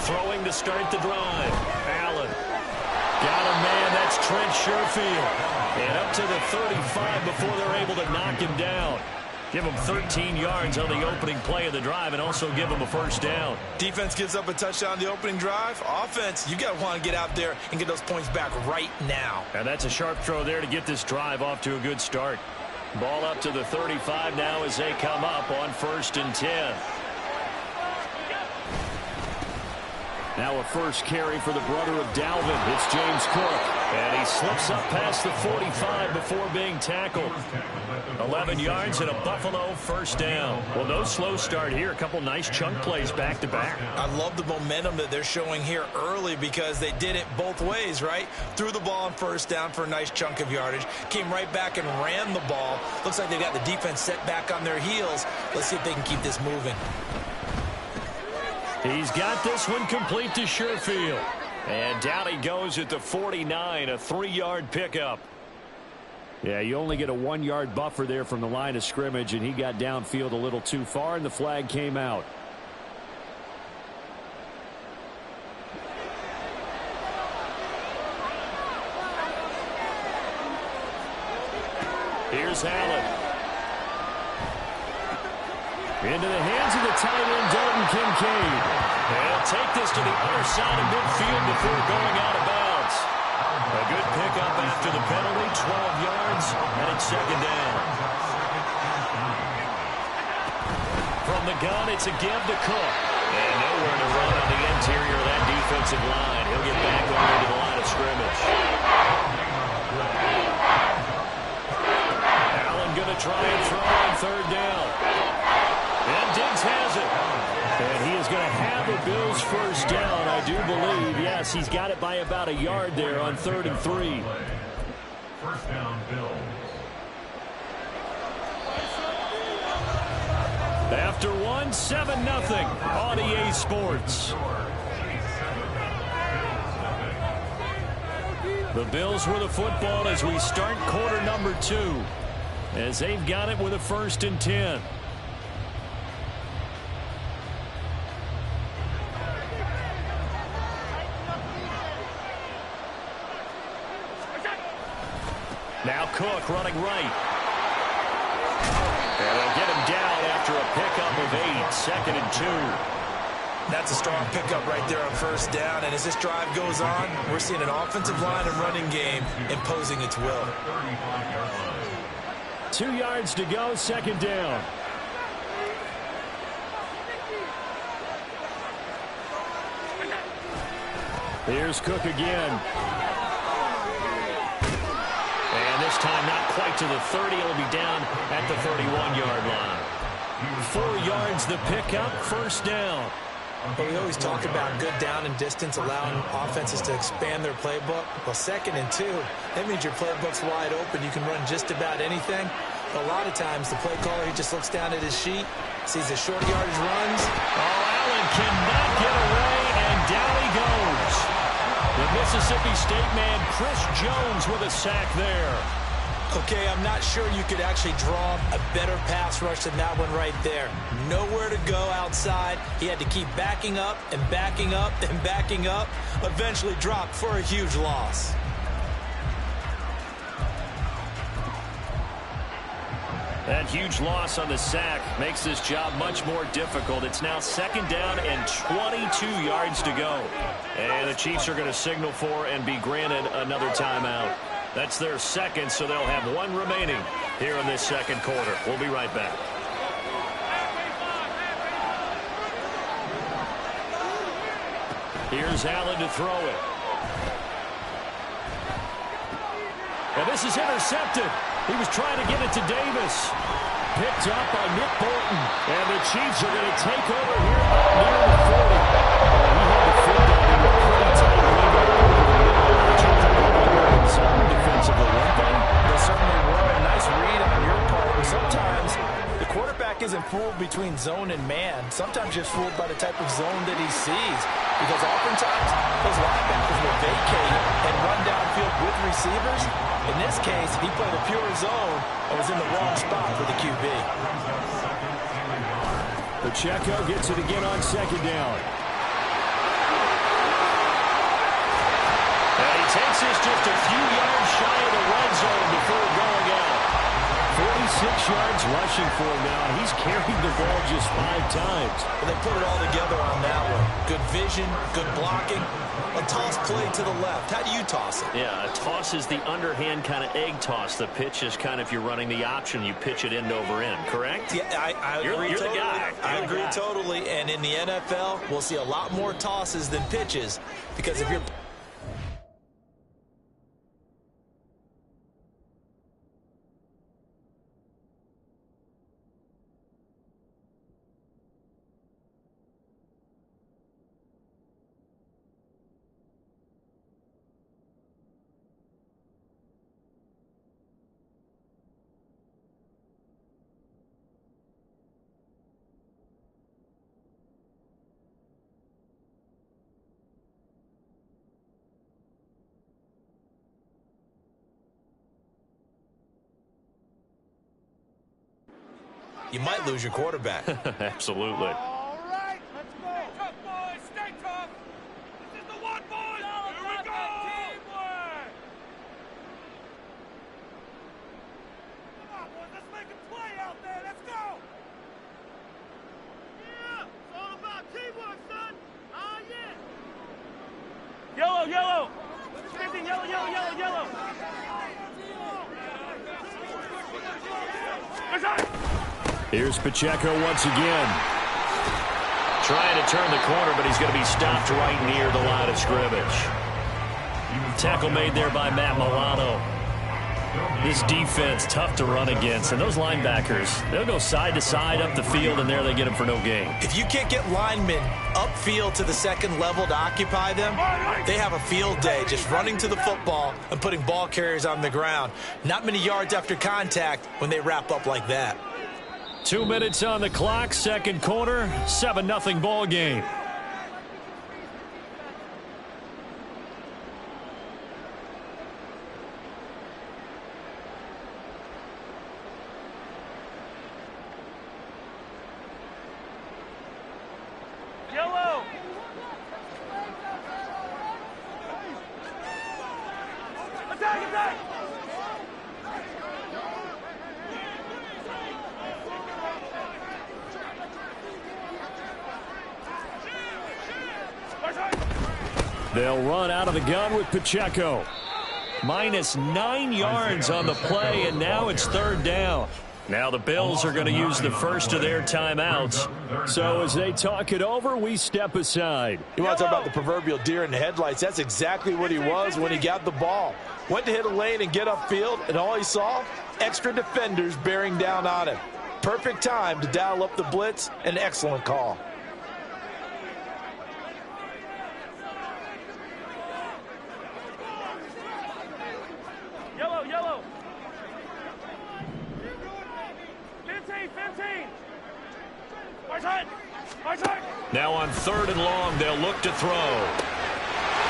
S2: Throwing to start the drive. Allen. Got a man. That's Trent Sherfield. And up to the 35 before they're able to knock him down. Give him 13 yards on the opening play of the drive and also give him a 1st down.
S3: Defense gives up a touchdown on the opening drive. Offense, you got to want to get out there and get those points back right now.
S2: And that's a sharp throw there to get this drive off to a good start. Ball up to the 35 now as they come up on 1st and 10. Now a first carry for the brother of Dalvin. It's James Cook. And he slips up past the 45 before being tackled. 11 yards and a Buffalo 1st down. Well, no slow start here. A couple nice chunk plays back-to-back.
S3: I love the momentum that they're showing here early because they did it both ways, right? Threw the ball on 1st down for a nice chunk of yardage. Came right back and ran the ball. Looks like they've got the defense set back on their heels. Let's see if they can keep this moving.
S2: He's got this one complete to Sherfield. And down he goes at the 49, a 3-yard pickup. Yeah, you only get a 1-yard buffer there from the line of scrimmage, and he got downfield a little too far, and the flag came out. Here's Allen. Into the hands of the tight end, Dalton Kincaid. They'll take this to the other side of midfield before going out of bounds. A good pickup after the penalty, 12 yards, and it's 2nd down. From the gun, it's a give to Cook. And nowhere to run on the interior of that defensive line. He'll get back over to the line of scrimmage. Allen going to try and throw on 3rd down. And Diggs has it. And he is going to have the Bills 1st down, I do believe. Yes, he's got it by about a yard there on 3rd and 3.
S4: 1st down, Bills.
S2: After 1, 7-0 on EA Sports. The Bills with the football as we start quarter number 2. As they've got it with a 1st and 10. Now Cook running right. And they'll get him down after a pickup of 8, 2nd and 2.
S3: That's a strong pickup right there on 1st down. And as this drive goes on, we're seeing an offensive line and running game imposing its will.
S2: 2 yards to go, 2nd down. Here's Cook again. And this time not quite to the 30. It'll be down at the 31-yard line. 4 yards the pickup, 1st down.
S3: But we always talk about good down and distance, allowing offenses to expand their playbook. Well, 2nd and 2, that means your playbook's wide open. You can run just about anything. But a lot of times, the play caller, he just looks down at his sheet, sees the short yardage runs.
S2: Oh, Allen cannot get away, and down he goes. The Mississippi State man, Chris Jones, with a sack there.
S3: Okay, I'm not sure you could actually draw a better pass rush than that one right there. Nowhere to go outside. He had to keep backing up and backing up and backing up. Eventually dropped for a huge loss.
S2: That huge loss on the sack makes this job much more difficult. It's now 2nd down and 22 yards to go. And the Chiefs are going to signal for and be granted another timeout. That's their 2nd, so they'll have 1 remaining here in this 2nd quarter. We'll be right back. Here's Allen to throw it. And this is intercepted. He was trying to get it to Davis. Picked up by Nick Bolton. And the Chiefs are going to take over here near the 40. He had the football in a pretty tight window.
S6: Defensively, weren't they? They certainly were. A nice read on your part. Sometimes the quarterback isn't fooled between zone and man. Sometimes just fooled by the type of zone that he sees. Because oftentimes, those linebackers will vacate and run downfield with receivers. In this case, he played a pure zone and was in the wrong spot for the QB.
S2: Pacheco gets it again on second down. And he takes this just a few yards shy of the red zone before going out. 46 yards rushing for him now. He's carried the ball just 5 times.
S3: Well, they put it all together on that one. Good vision, good blocking. A toss play to the left. How do you toss it?
S7: Yeah, a toss is the underhand kind of egg toss. The pitch is kind of, if you're running the option, you pitch it end over end, correct?
S3: Yeah, I agree
S7: you're
S3: totally.
S7: The guy.
S3: I agree totally. And in the NFL, we'll see a lot more tosses than pitches. Because if you're... you might lose your quarterback.
S7: Absolutely.
S8: All right, let's go. Stay tough, boys. Stay tough. This is the one, boys. Here we go. Teamwork. Come on, boys. Let's make a play out there. Let's go. Yeah, it's all about teamwork, son. Oh, yeah. Yellow, yellow. 15, yellow, yellow, yellow, yellow.
S2: Here's Pacheco once again.
S7: Trying to turn the corner, but he's going to be stopped right near the line of scrimmage. Tackle made there by Matt Milano. This defense, tough to run against. And those linebackers, they'll go side to side up the field, and there they get them for no gain.
S3: If you can't get linemen upfield to the second level to occupy them, they have a field day just running to the football and putting ball carriers on the ground. Not many yards after contact when they wrap up like that.
S2: 2 minutes on the clock, second quarter, 7-0 ball game.
S8: Yellow. Attack, attack.
S2: They'll run out of the gun with Pacheco. Minus 9 yards on the play, and now it's third down. Now the Bills are going to use the first of their timeouts. So as they talk it over, we step aside.
S3: You want to talk about the proverbial deer in the headlights? That's exactly what he was when he got the ball. Went to hit a lane and get upfield, and all he saw, extra defenders bearing down on him. Perfect time to dial up the blitz. An excellent call.
S8: Yellow, yellow. 15, 15.
S2: Now on third and long, they'll look to throw.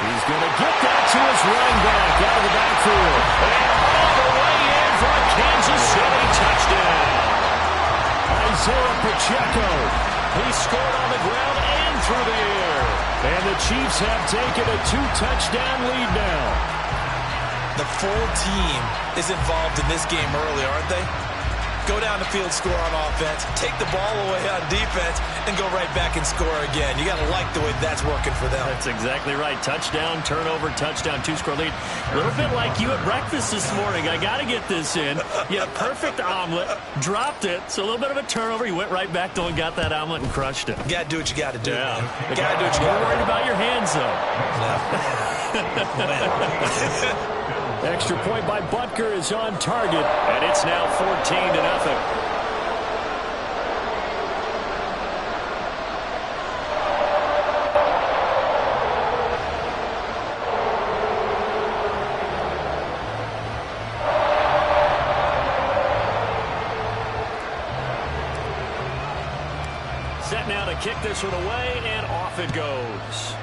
S2: He's going to get that to his running back out of the backfield. And all the way in for a Kansas City touchdown. Isaiah Pacheco. He scored on the ground and through the air. And the Chiefs have taken a 2-touchdown lead now.
S3: The full team is involved in this game early, aren't they? Go down the field, score on offense, take the ball away on defense, and go right back and score again. You got to like the way that's working for them.
S7: That's exactly right. Touchdown, turnover, touchdown, 2-score lead. A little bit like you at breakfast this morning. I got to get this in. You had a perfect omelet, dropped it, so a little bit of a turnover. You went right back, though, and got that omelet and crushed it.
S3: You got to do what you got to do,
S7: Yeah.
S3: man. You got to do what you got to do.
S7: Worried about your hands, though.
S2: Extra point by Butker is on target, and it's now 14-0. to kick this one away, and off it goes.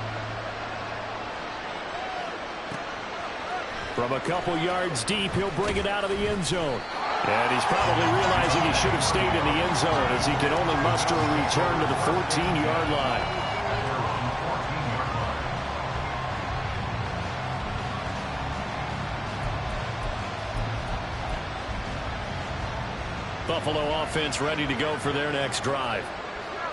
S2: From a couple yards deep, he'll bring it out of the end zone. And he's probably realizing he should have stayed in the end zone as he can only muster a return to the 14-yard line. Buffalo offense ready to go for their next drive.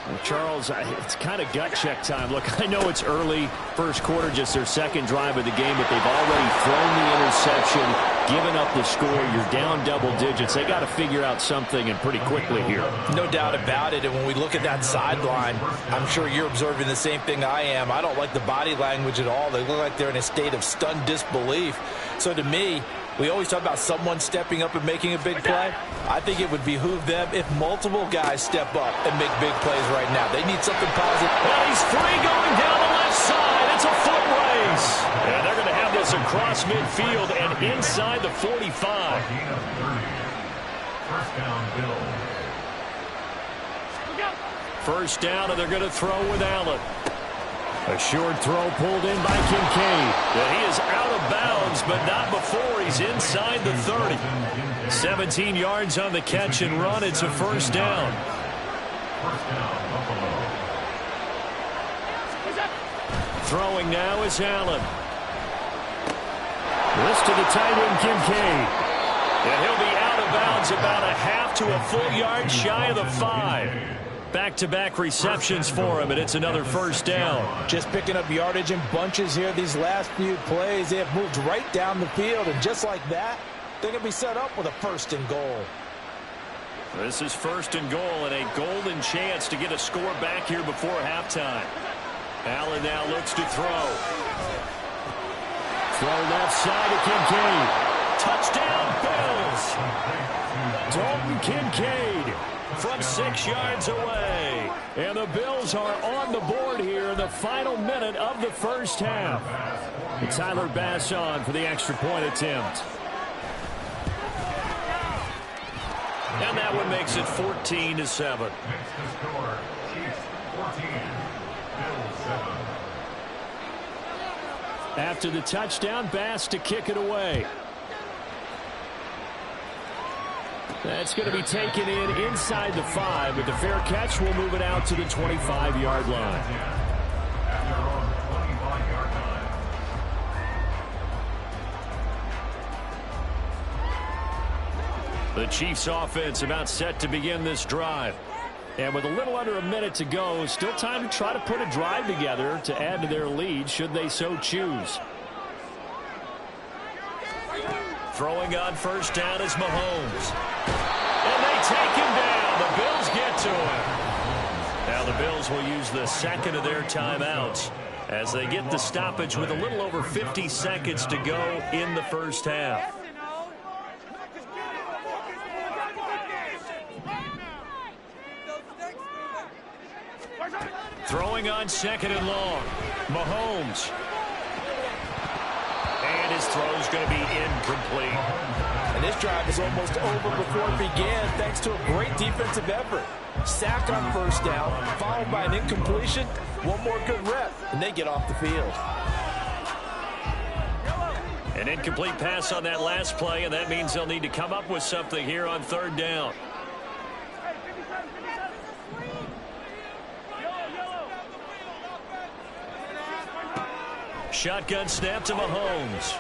S2: Well, Charles, it's kind of gut check time. Look, I know it's early, first quarter, just their second drive of the game, but they've already thrown the interception, given up the score. You're down double digits. They got to figure out something, and pretty quickly here.
S6: No doubt about it. And when we look at that sideline, I'm sure you're observing the same thing I am. I don't like the body language at all. They look like they're in a state of stunned disbelief. So to me, we always talk about someone stepping up and making a big play. I think it would behoove them if multiple guys step up and make big plays right now. They need something positive.
S2: Well, he's free going down the left side. It's a foot race. And they're going to have this across midfield and inside the 45.
S4: First down, Bill.
S2: First down, and they're going to throw with Allen. A short throw pulled in by Kincaid. And he is out of bounds, but not before he's inside the 30. 17 yards on the catch and run. It's a first down. Throwing now is Allen. This to the tight end, Kincaid. And he'll be out of bounds about a half to a full yard shy of the 5. Back-to-back receptions for him, and it's another first down.
S6: Just picking up yardage in bunches here these last few plays. They have moved right down the field, and just like that, they're going to be set up with a first and goal.
S2: This is first and goal, and a golden chance to get a score back here before halftime. Allen now looks to throw. Throw left side to Kincaid. Touchdown, Bills. Dalton Kincaid from 6 yards away. And the Bills are on the board here in the final minute of the first half. And Tyler Bass on for the extra point attempt. And that one makes it 14-7.
S4: Next to score, Chiefs 14, Bills 7.
S2: After the touchdown, Bass to kick it away. That's going to be taken in inside the 5, but the fair catch will move it out to the 25-yard line. The Chiefs offense about set to begin this drive. And with a little under a minute to go, still time to try to put a drive together to add to their lead should they so choose. Throwing on first down is Mahomes. And they take him down. The Bills get to him. Now the Bills will use the second of their timeouts as they get the stoppage with a little over 50 seconds to go in the first half. Throwing on second and long. Mahomes. And his throw's going to be incomplete.
S6: And this drive is almost over before it began thanks to a great defensive effort. Sack on first down, followed by an incompletion. One more good rep, and they get off the field.
S2: An incomplete pass on that last play, and that means they'll need to come up with something here on third down. Shotgun snap to Mahomes.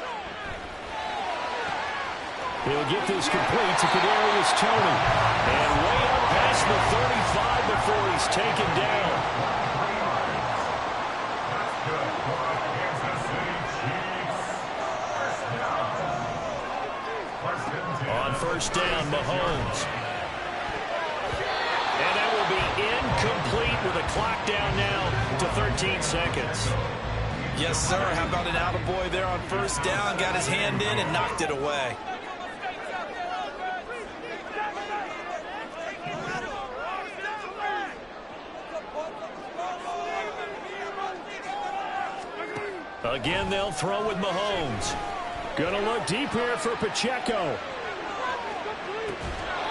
S2: He'll get this complete to Kadarius Toney. And way up past the 35 before he's taken down. On first down, Mahomes. And that will be incomplete with a clock down now to 13 seconds.
S3: Yes, sir. How about an attaboy there on first down? Got his hand in and knocked it away.
S2: Again, they'll throw with Mahomes. Gonna look deep here for Pacheco.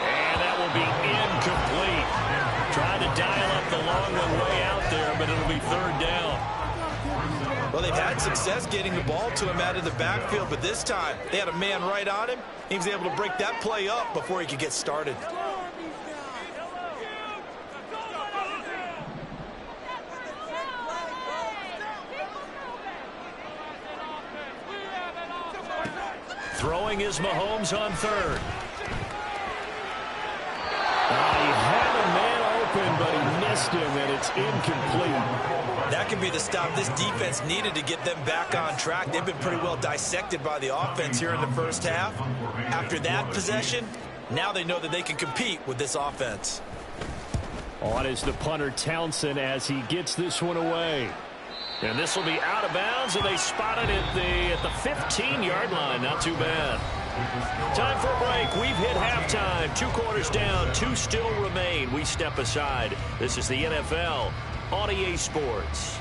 S2: And that will be incomplete. Trying to dial up the long one way It'll be third down.
S3: Well, they've had success getting the ball to him out of the backfield, but this time they had a man right on him. He was able to break that play up before he could get started.
S2: Throwing is Mahomes on third. He had a man open, but he missed him, and it's incomplete.
S3: That can be the stop this defense needed to get them back on track. They've been pretty well dissected by the offense here in the first half. After that possession, now they know that they can compete with this offense.
S2: On is the punter Townsend as he gets this one away. And this will be out of bounds, and they spot it at the 15-yard line. Not too bad. Time for a break. We've hit halftime. 2 quarters down. 2 still remain. We step aside. This is the NFL on EA Sports.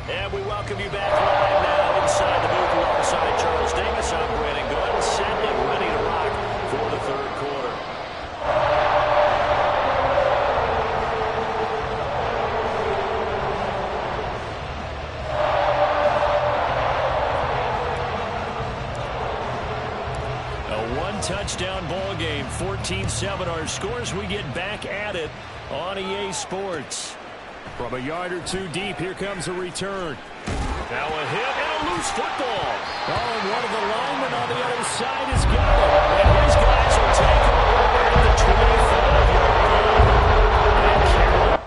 S2: And we welcome you back live now inside the booth alongside Charles Davis, operating good, set and ready to rock for the third quarter. A one-touchdown ball game, 14-7 our scores. We get back at it on EA Sports. From a yard or 2 deep, here comes a return. Now a hit and a loose football. Oh, and one of the linemen on the other side has got it. And his guys will take over at the 25-yard line. And Carroll.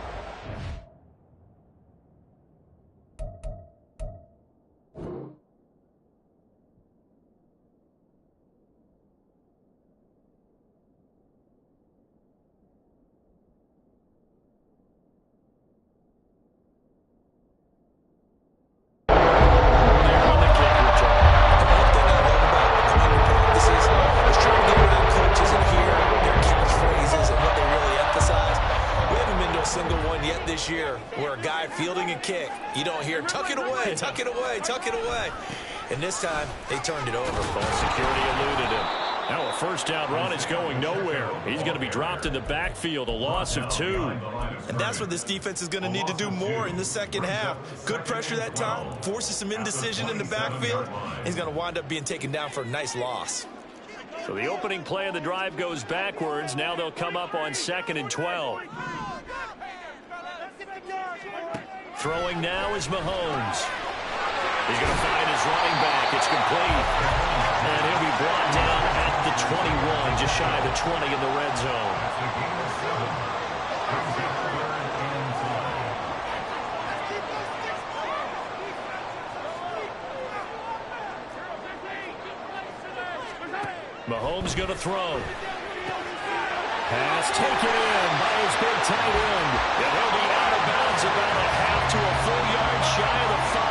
S2: Year where a guy fielding a kick, you don't hear tuck it away, tuck it away, tuck it away. And this time they turned it over. Ball security eluded him. Now a first down run is going nowhere. He's going to be dropped in the backfield, a loss of 2.
S3: And that's what this defense is going to need to do more in the second half. Good pressure that time, forces some indecision in the backfield. He's going to wind up being taken down for a nice loss.
S2: So the opening play of the drive goes backwards. Now they'll come up on 2nd and 12. Throwing now is Mahomes. He's going to find his running back. It's complete. And he'll be brought down at the 21, just shy of the 20 in the red zone. Mahomes going to throw. Pass taken in by his big tight end. And he'll be out of bounds about a half to a full yard shy of the 5.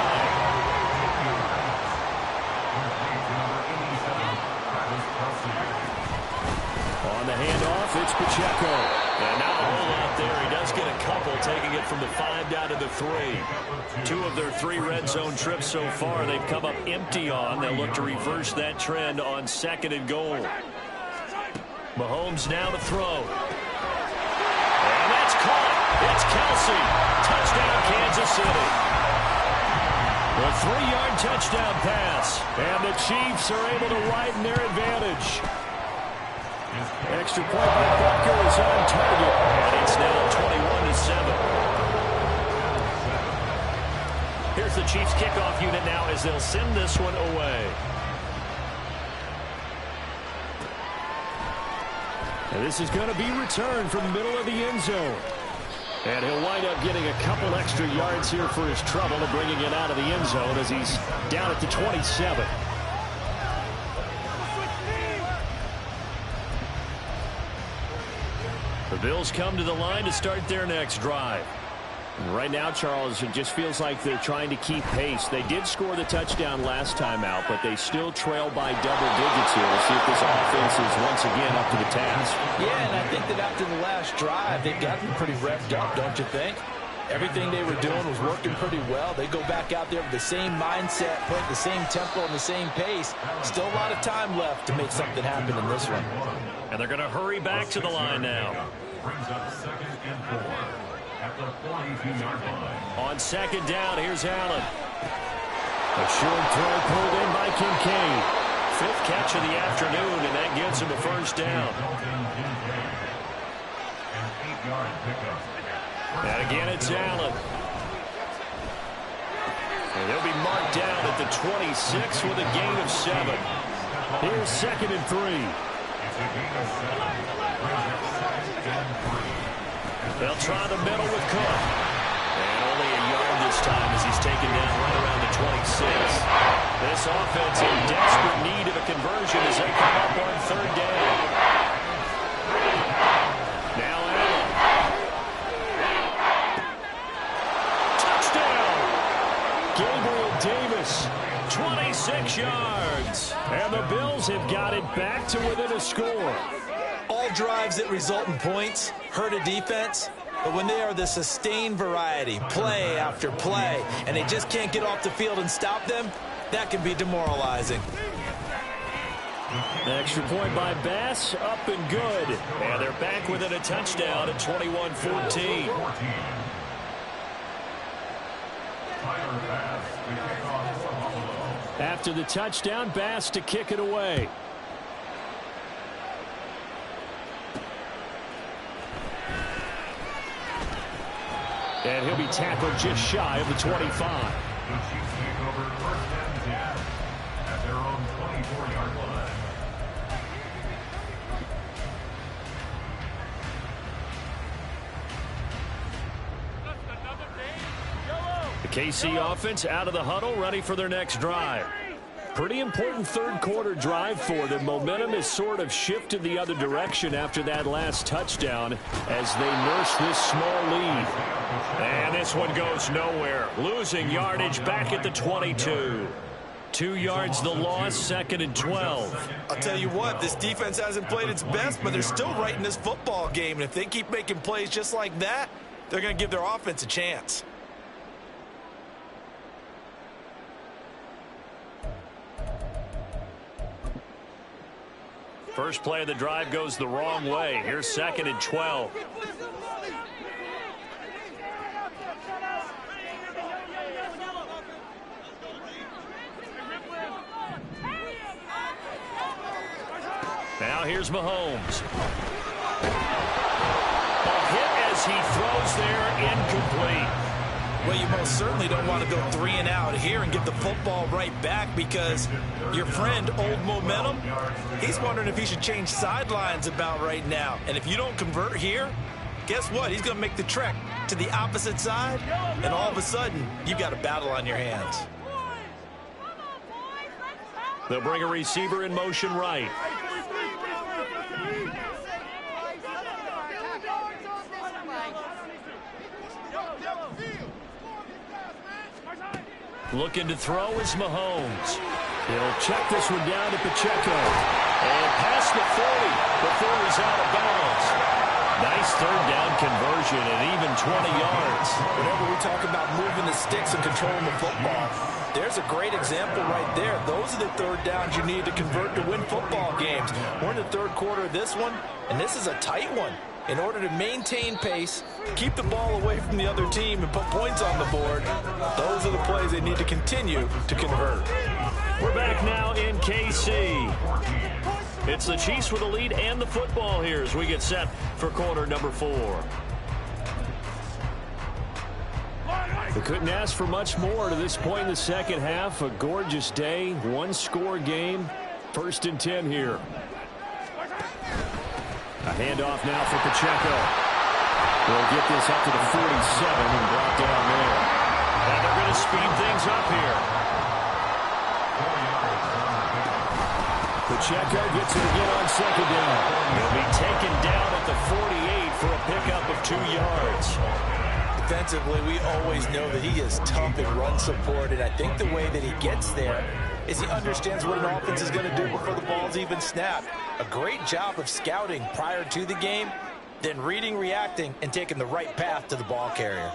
S2: On the handoff, it's Pacheco. And not a whole lot there. He does get a couple, taking it from the 5 down to the 3. 2 of their 3 red zone trips so far they've come up empty on. They'll look to reverse that trend on 2nd and goal. Mahomes now to throw. And that's caught. It's Kelsey. Touchdown, Kansas City. A 3-yard touchdown pass. And the Chiefs are able to widen their advantage. Extra point by Butker is on target. And it's now 21-7. Here's the Chiefs kickoff unit now as they'll send this one away. And this is going to be returned from the middle of the end zone. And he'll wind up getting a couple extra yards here for his trouble and bringing it out of the end zone as he's down at the 27. The Bills come to the line to start their next drive. Right now, Charles, it just feels like they're trying to keep pace. They did score the touchdown last time out, but they still trail by double digits here. We'll see if this offense is once again up to the task.
S6: Yeah, and I think that after the last drive, they've gotten pretty revved up, don't you think? Everything they were doing was working pretty well. They go back out there with the same mindset, playing the same tempo and the same pace. Still a lot of time left to make something happen in this one.
S7: And they're going to hurry back to the line now.
S4: Brings up 2nd and 4 at the 42-yard line.
S7: On 2nd down, here's Allen. A short throw pulled in by Kincaid. 5th catch of the afternoon, and that gets him a first down.
S4: An 8-yard pickup.
S7: And again, it's Allen. And he'll be marked down at the 26 with a gain of 7. Here's 2nd and 3.
S4: It's a gain of 7. Brings up 2nd and 3.
S7: They'll try the middle with Cook. And only a yard this time as he's taken down right around the 26. This offense in desperate need of a conversion as they come up on 3rd down. Now Allen. Touchdown! Gabriel Davis, 26 yards. And the Bills have got it back to within a score.
S3: All drives that result in points hurt a defense, but when they are the sustained variety, play after play, and they just can't get off the field and stop them, that can be demoralizing.
S7: Extra point by Bass, up and good. And they're back within a touchdown at 21-14. After the touchdown, Bass to kick it away. And he'll be tackled just shy of the 25.
S4: The Chiefs take over 1st and 10 at their own 24-yard line.
S7: The KC offense out of the huddle, ready for their next drive. Pretty important 3rd quarter drive for them. Momentum has sort of shifted the other direction after that last touchdown as they nurse this small lead. And this one goes nowhere. Losing yardage back at the 22. 2 yards the loss, 2nd and 12.
S3: I'll tell you what, this defense hasn't played its best, but they're still right in this football game. And if they keep making plays just like that, they're going to give their offense a chance.
S7: First play of the drive goes the wrong way. Here's 2nd and 12. Now here's Mahomes. A hit as he throws there, incomplete.
S3: Well, you most certainly don't want to go 3 and out here and get the football right back because your friend, Old Momentum, he's wondering if he should change sidelines about right now. And if you don't convert here, guess what? He's going to make the trek to the opposite side, and all of a sudden, you've got a battle on your hands.
S7: They'll bring a receiver in motion right. Looking to throw is Mahomes. He'll check this one down to Pacheco. And past the 40 before he's out of bounds. Nice 3rd down conversion and even 20 yards.
S6: Whenever we talk about moving the sticks and controlling the football, there's a great example right there. Those are the 3rd downs you need to convert to win football games. We're in the 3rd quarter of this one, and this is a tight one. In order to maintain pace, keep the ball away from the other team, and put points on the board, those are the plays they need to continue to convert.
S7: We're back now in KC. It's the Chiefs with the lead and the football here as we get set for quarter number 4. We couldn't ask for much more to this point in the 2nd half. A gorgeous day, 1-score game. 1st and 10 here. A handoff now for Pacheco. We'll get this up to the 47 and brought down there. And they're going to speed things up here. Pacheco gets it again on 2nd down. He'll be taken down at the 48 for a pickup of 2 yards.
S6: Defensively, we always know that he is tough in run support, and I think the way that he gets there is he understands what an offense is going to do before the ball's even snapped. A great job of scouting prior to the game, then reading, reacting, and taking the right path to the ball carrier.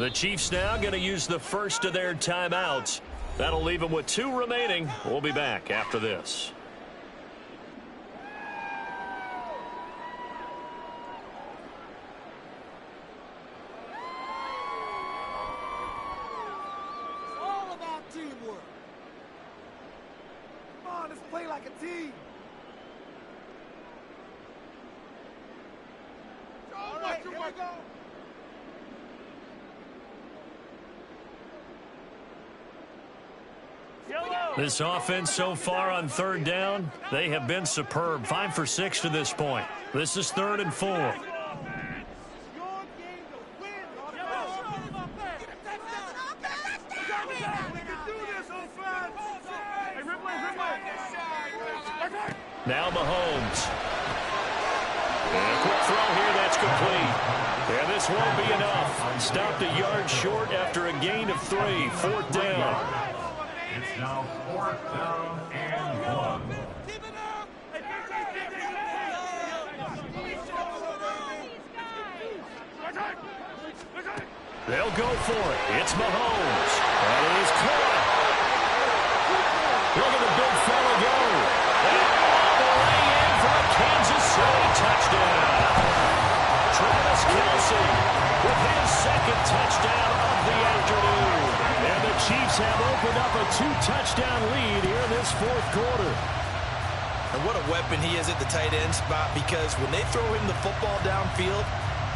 S2: The Chiefs now going to use the first of their timeouts. That'll leave them with 2 remaining. We'll be back after this.
S8: It's all about teamwork. Come on, let's play like a team. All right, here we go.
S2: This offense so far on 3rd down, they have been superb. 5 for 6 to this point. This is 3rd and 4. Now Mahomes. And a quick throw here, that's complete. And this won't be enough. Stopped a yard short after a gain of 3. 4th down.
S4: It's now 4th down and 1.
S2: They'll go for it. It's Mahomes. And he's caught. Look at the big fella go. And all the way in for a Kansas City touchdown. Travis Kelce with his 2nd touchdown of the afternoon. And the Chiefs have opened up a 2-touchdown lead here in this 4th quarter.
S3: And what a weapon he is at the tight end spot, because when they throw him the football downfield,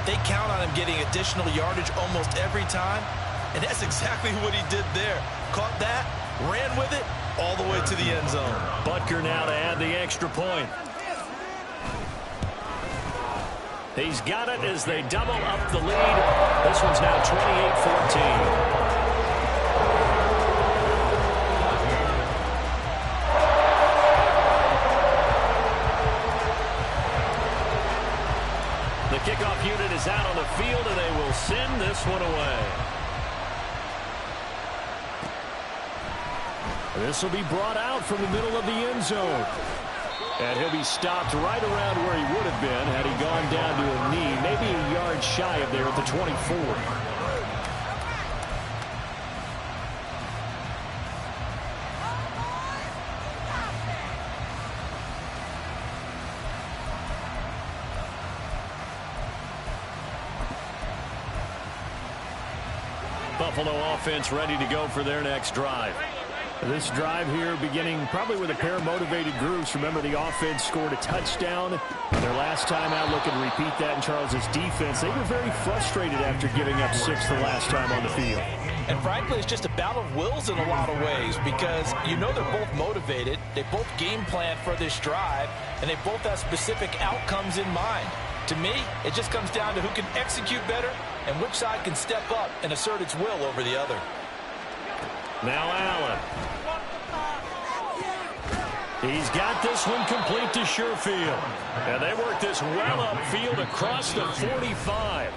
S3: they count on him getting additional yardage almost every time. And that's exactly what he did there. Caught that, ran with it, all the way to the end zone.
S2: Butker now to add the extra point. He's got it as they double up the lead. This one's now 28-14. The kickoff unit is out on the field, and they will send this one away. This will be brought out from the middle of the end zone. And he'll be stopped right around where he would have been had he gone down to a knee, maybe a yard shy of there at the 24. Buffalo offense ready to go for their next drive. This drive here beginning probably with a pair of motivated groups. Remember, the offense scored a touchdown their last time out. Looking to repeat that in Charles's defense. They were very frustrated after giving up 6 the last time on the field.
S3: And frankly, it's just a battle of wills in a lot of ways, because you know they're both motivated. They both game plan for this drive, and they both have specific outcomes in mind. To me, it just comes down to who can execute better and which side can step up and assert its will over the other.
S2: Now Allen. He's got this one complete to Sherfield. And they work this well upfield across the 45.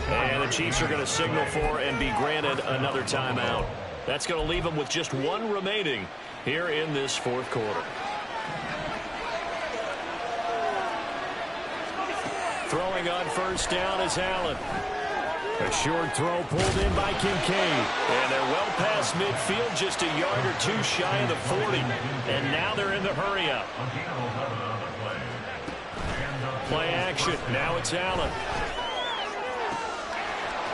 S2: And the Chiefs are going to signal for and be granted another timeout. That's going to leave them with just 1 remaining here in this 4th quarter. Throwing on 1st down is Allen. A short throw pulled in by Kincaid. And they're well past midfield, just a yard or 2 shy of the 40. And now they're in the hurry-up. Play action. Now it's Allen.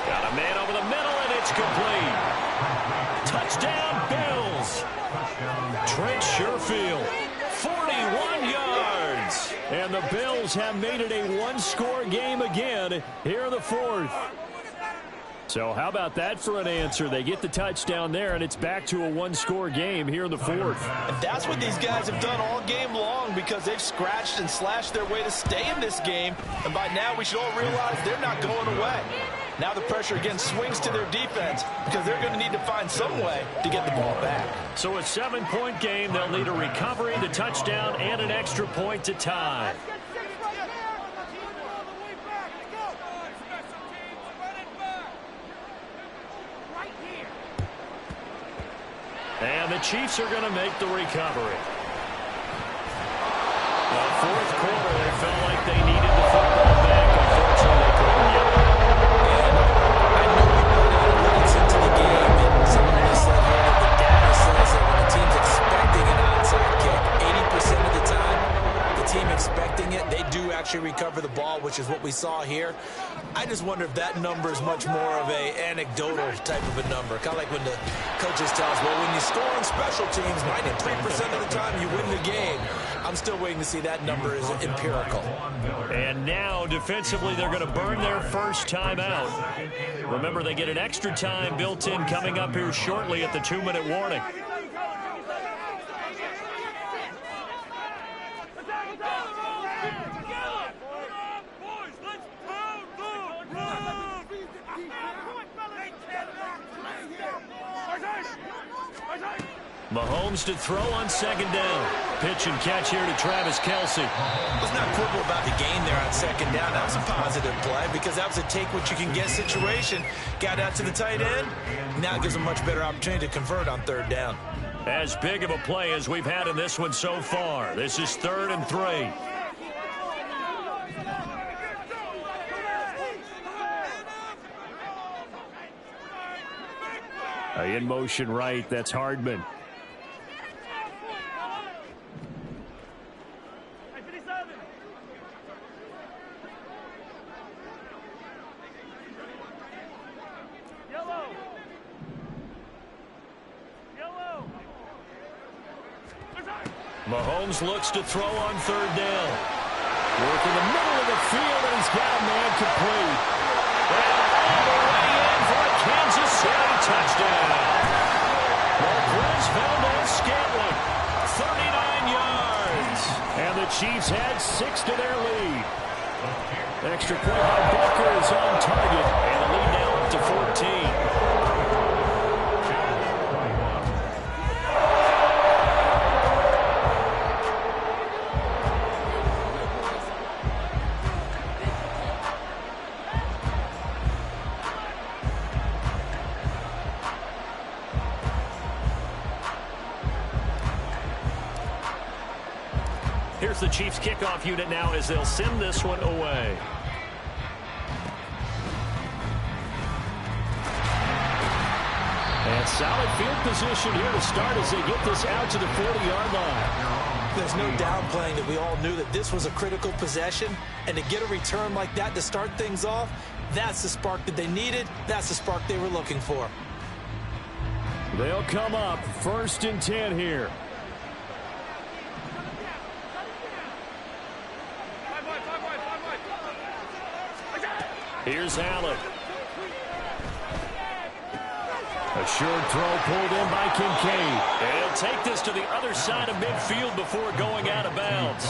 S2: Got a man over the middle, and it's complete. Touchdown, Bills. Trent Sherfield, 41 yards. And the Bills have made it a 1-score game again here in the 4th. So how about that for an answer? They get the touchdown there, and it's back to a 1-score game here in the 4th.
S3: And that's what these guys have done all game long, because they've scratched and slashed their way to stay in this game. And by now, we should all realize they're not going away. Now the pressure again swings to their defense, because they're going to need to find some way to get the ball back.
S2: So a 7-point game. They'll need a recovery, the touchdown, and an extra point to tie. And the Chiefs are going to make the recovery. The 4th quarter, they felt like they needed the football back. Unfortunately, they couldn't get it.
S3: And I knew we which is what we saw here. I just wonder if that number is much more of a anecdotal type of a number. Kind of like when the coaches tell us, well, when you score on special teams, 93% of the time you win the game. I'm still waiting to see that number is empirical.
S7: And now, defensively, they're going to burn their first timeout. Remember, they get an extra time built in coming up here shortly at the 2-minute warning. Mahomes to throw on second down. Pitch and catch here to Travis Kelce.
S3: Let's not quibble about the gain there on second down. That was a positive play because that was a take-what-you-can-get situation. Got out to the tight end. Now it gives them a much better opportunity to convert on third down.
S7: As big of a play as we've had in this one so far. This is 3rd and 3. In motion right, that's Hardman. Mahomes looks to throw on third down. Work in the middle of the field, and he's got a man complete. And all the way in for a Kansas City touchdown. Marquez Valdez-Scantling, 39 yards. And the Chiefs had 6 to their lead. Extra point by Booker is on target, and the lead now up to 14. Here's the Chiefs kickoff unit now as they'll send this one away. And solid field position here to start as they get this out to the 40-yard line.
S3: There's no downplaying that we all knew that this was a critical possession, and to get a return like that to start things off, that's the spark that they needed. That's the spark they were looking for.
S7: They'll come up 1st and 10 here. Here's Allen. A short throw pulled in by Kincaid. And he'll take this to the other side of midfield before going out of bounds.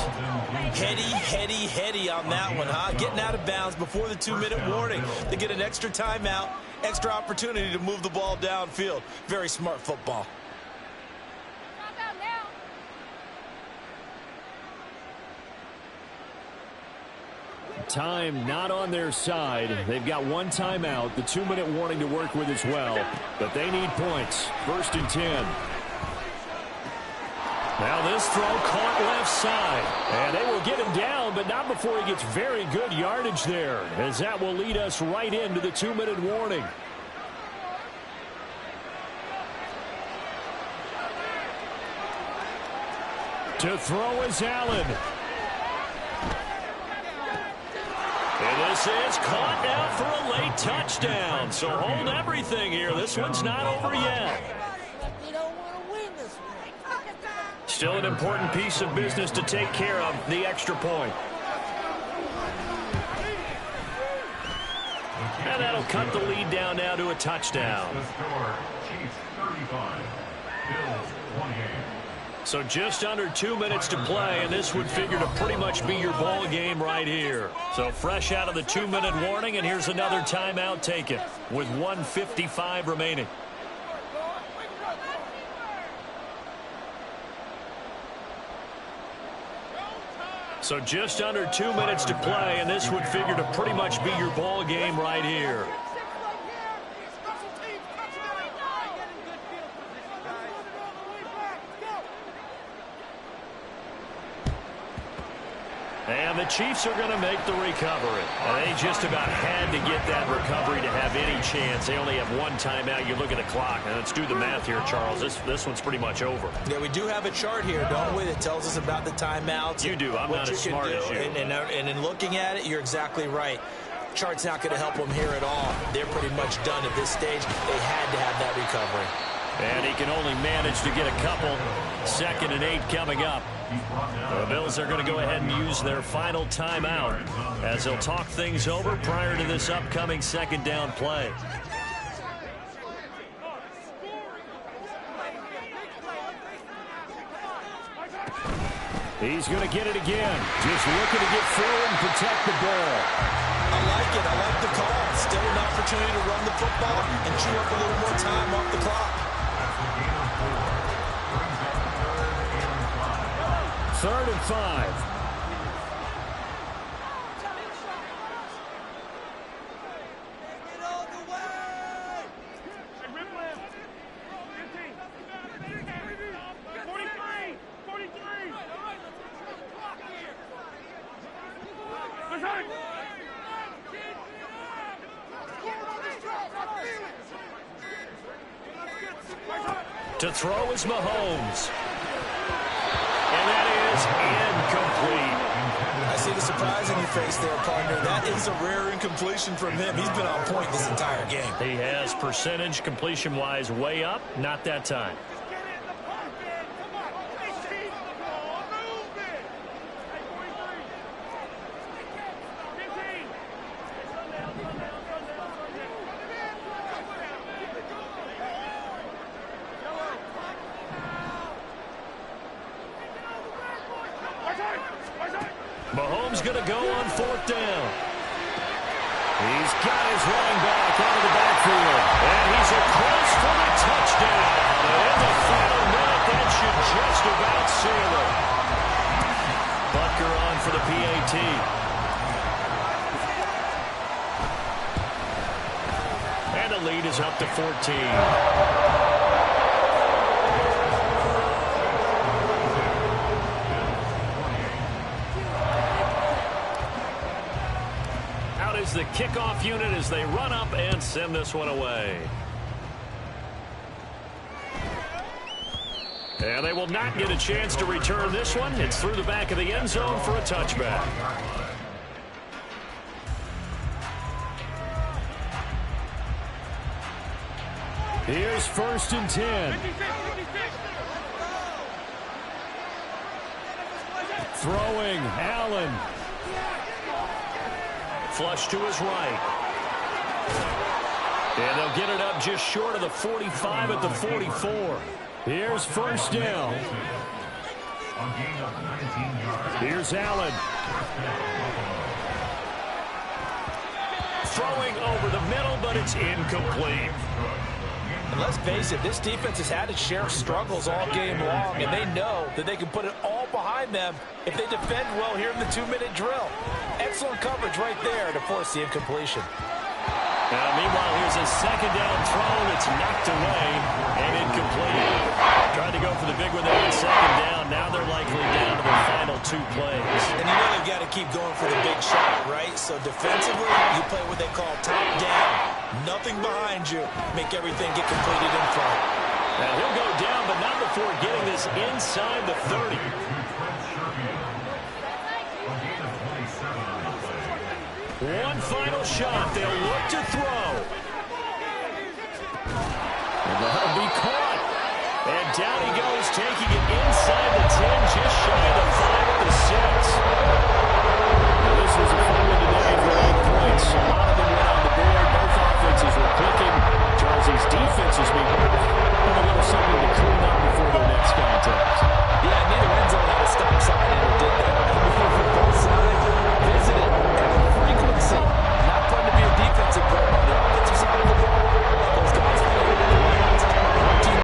S7: Heady on that one, huh? Getting out of bounds before the 2-minute warning. They get an extra timeout, extra opportunity to move the ball downfield. Very smart football. Time not on their side. They've got 1 timeout, the 2-minute warning to work with as well. But they need points. 1st and 10. Now this throw caught left side. And they will get him down, but not before he gets very good yardage there, as that will lead us right into the 2-minute warning. To throw is Allen. And this is caught now for a late touchdown. So hold everything here. This one's not over yet. Still an important piece of business to take care of, the extra point. And that'll cut the lead down now to a touchdown.
S4: The score, Chiefs 35, Bills 28.
S7: So just under 2 minutes to play, and this would figure to pretty much be your ball game right here. So fresh out of the 2-minute warning, and here's another timeout taken with 1:55 remaining. So just under 2 minutes to play, and this would figure to pretty much be your ball game right here. And And the Chiefs are going to make the recovery. And they just about had to get that recovery to have any chance. They only have one timeout. You look at the clock. And let's do the math here, Charles. This one's pretty much over.
S3: Yeah, we do have a chart here, don't we, that tells us about the timeouts.
S7: You do. I'm not as smart as you.
S3: And in looking at it, you're exactly right. Chart's not going to help them here at all. They're pretty much done at this stage. They had to have that recovery.
S7: And he can only manage to get a couple. 2nd and 8 coming up. The Bills are going to go ahead and use their final timeout as they'll talk things over prior to this upcoming 2nd down play. He's going to get it again. Just looking to get forward and protect the ball.
S3: I like it. I like the call. Still an opportunity to run the football and chew up a little more time off the clock.
S2: 3rd and 5.
S7: To throw is Mahomes. And that is incomplete.
S3: I see the surprise in your face there, partner. That is a rare incompletion from him. He's been on point this entire game.
S7: He has percentage completion-wise way up. Not that time. Mahomes going to go on 4th down. He's got his running back out of the backfield. And he's across for the touchdown. And in the final minute, that should just about seal it. Butker on for the PAT. And the lead is up to 14. The kickoff unit as they run up and send this one away. And they will not get a chance to return this one. It's through the back of the end zone for a touchback.
S2: Here's 1st and 10. Throwing, Allen.
S7: Flush to his right. And they'll get it up just short of the 45 at the 44.
S2: Here's 1st down. Here's Allen.
S7: Throwing over the middle, but it's incomplete.
S6: And let's face it, this defense has had its share of struggles all game long, and they know that they can put it all behind them if they defend well here in the 2-minute drill. Excellent coverage right there to force the incompletion.
S7: Now, meanwhile, here's a 2nd down throw that's knocked away and incomplete. Tried to go for the big one there on 2nd down. Now they're likely down to the final 2 plays.
S3: And you know they've got to keep going for the big shot, right? So defensively, you play what they call top down. Nothing behind you. Make everything get completed in front.
S7: Now he'll go down, but not before getting this inside the 30. One final shot. They'll look to throw. And that'll be caught. And down he goes, taking it inside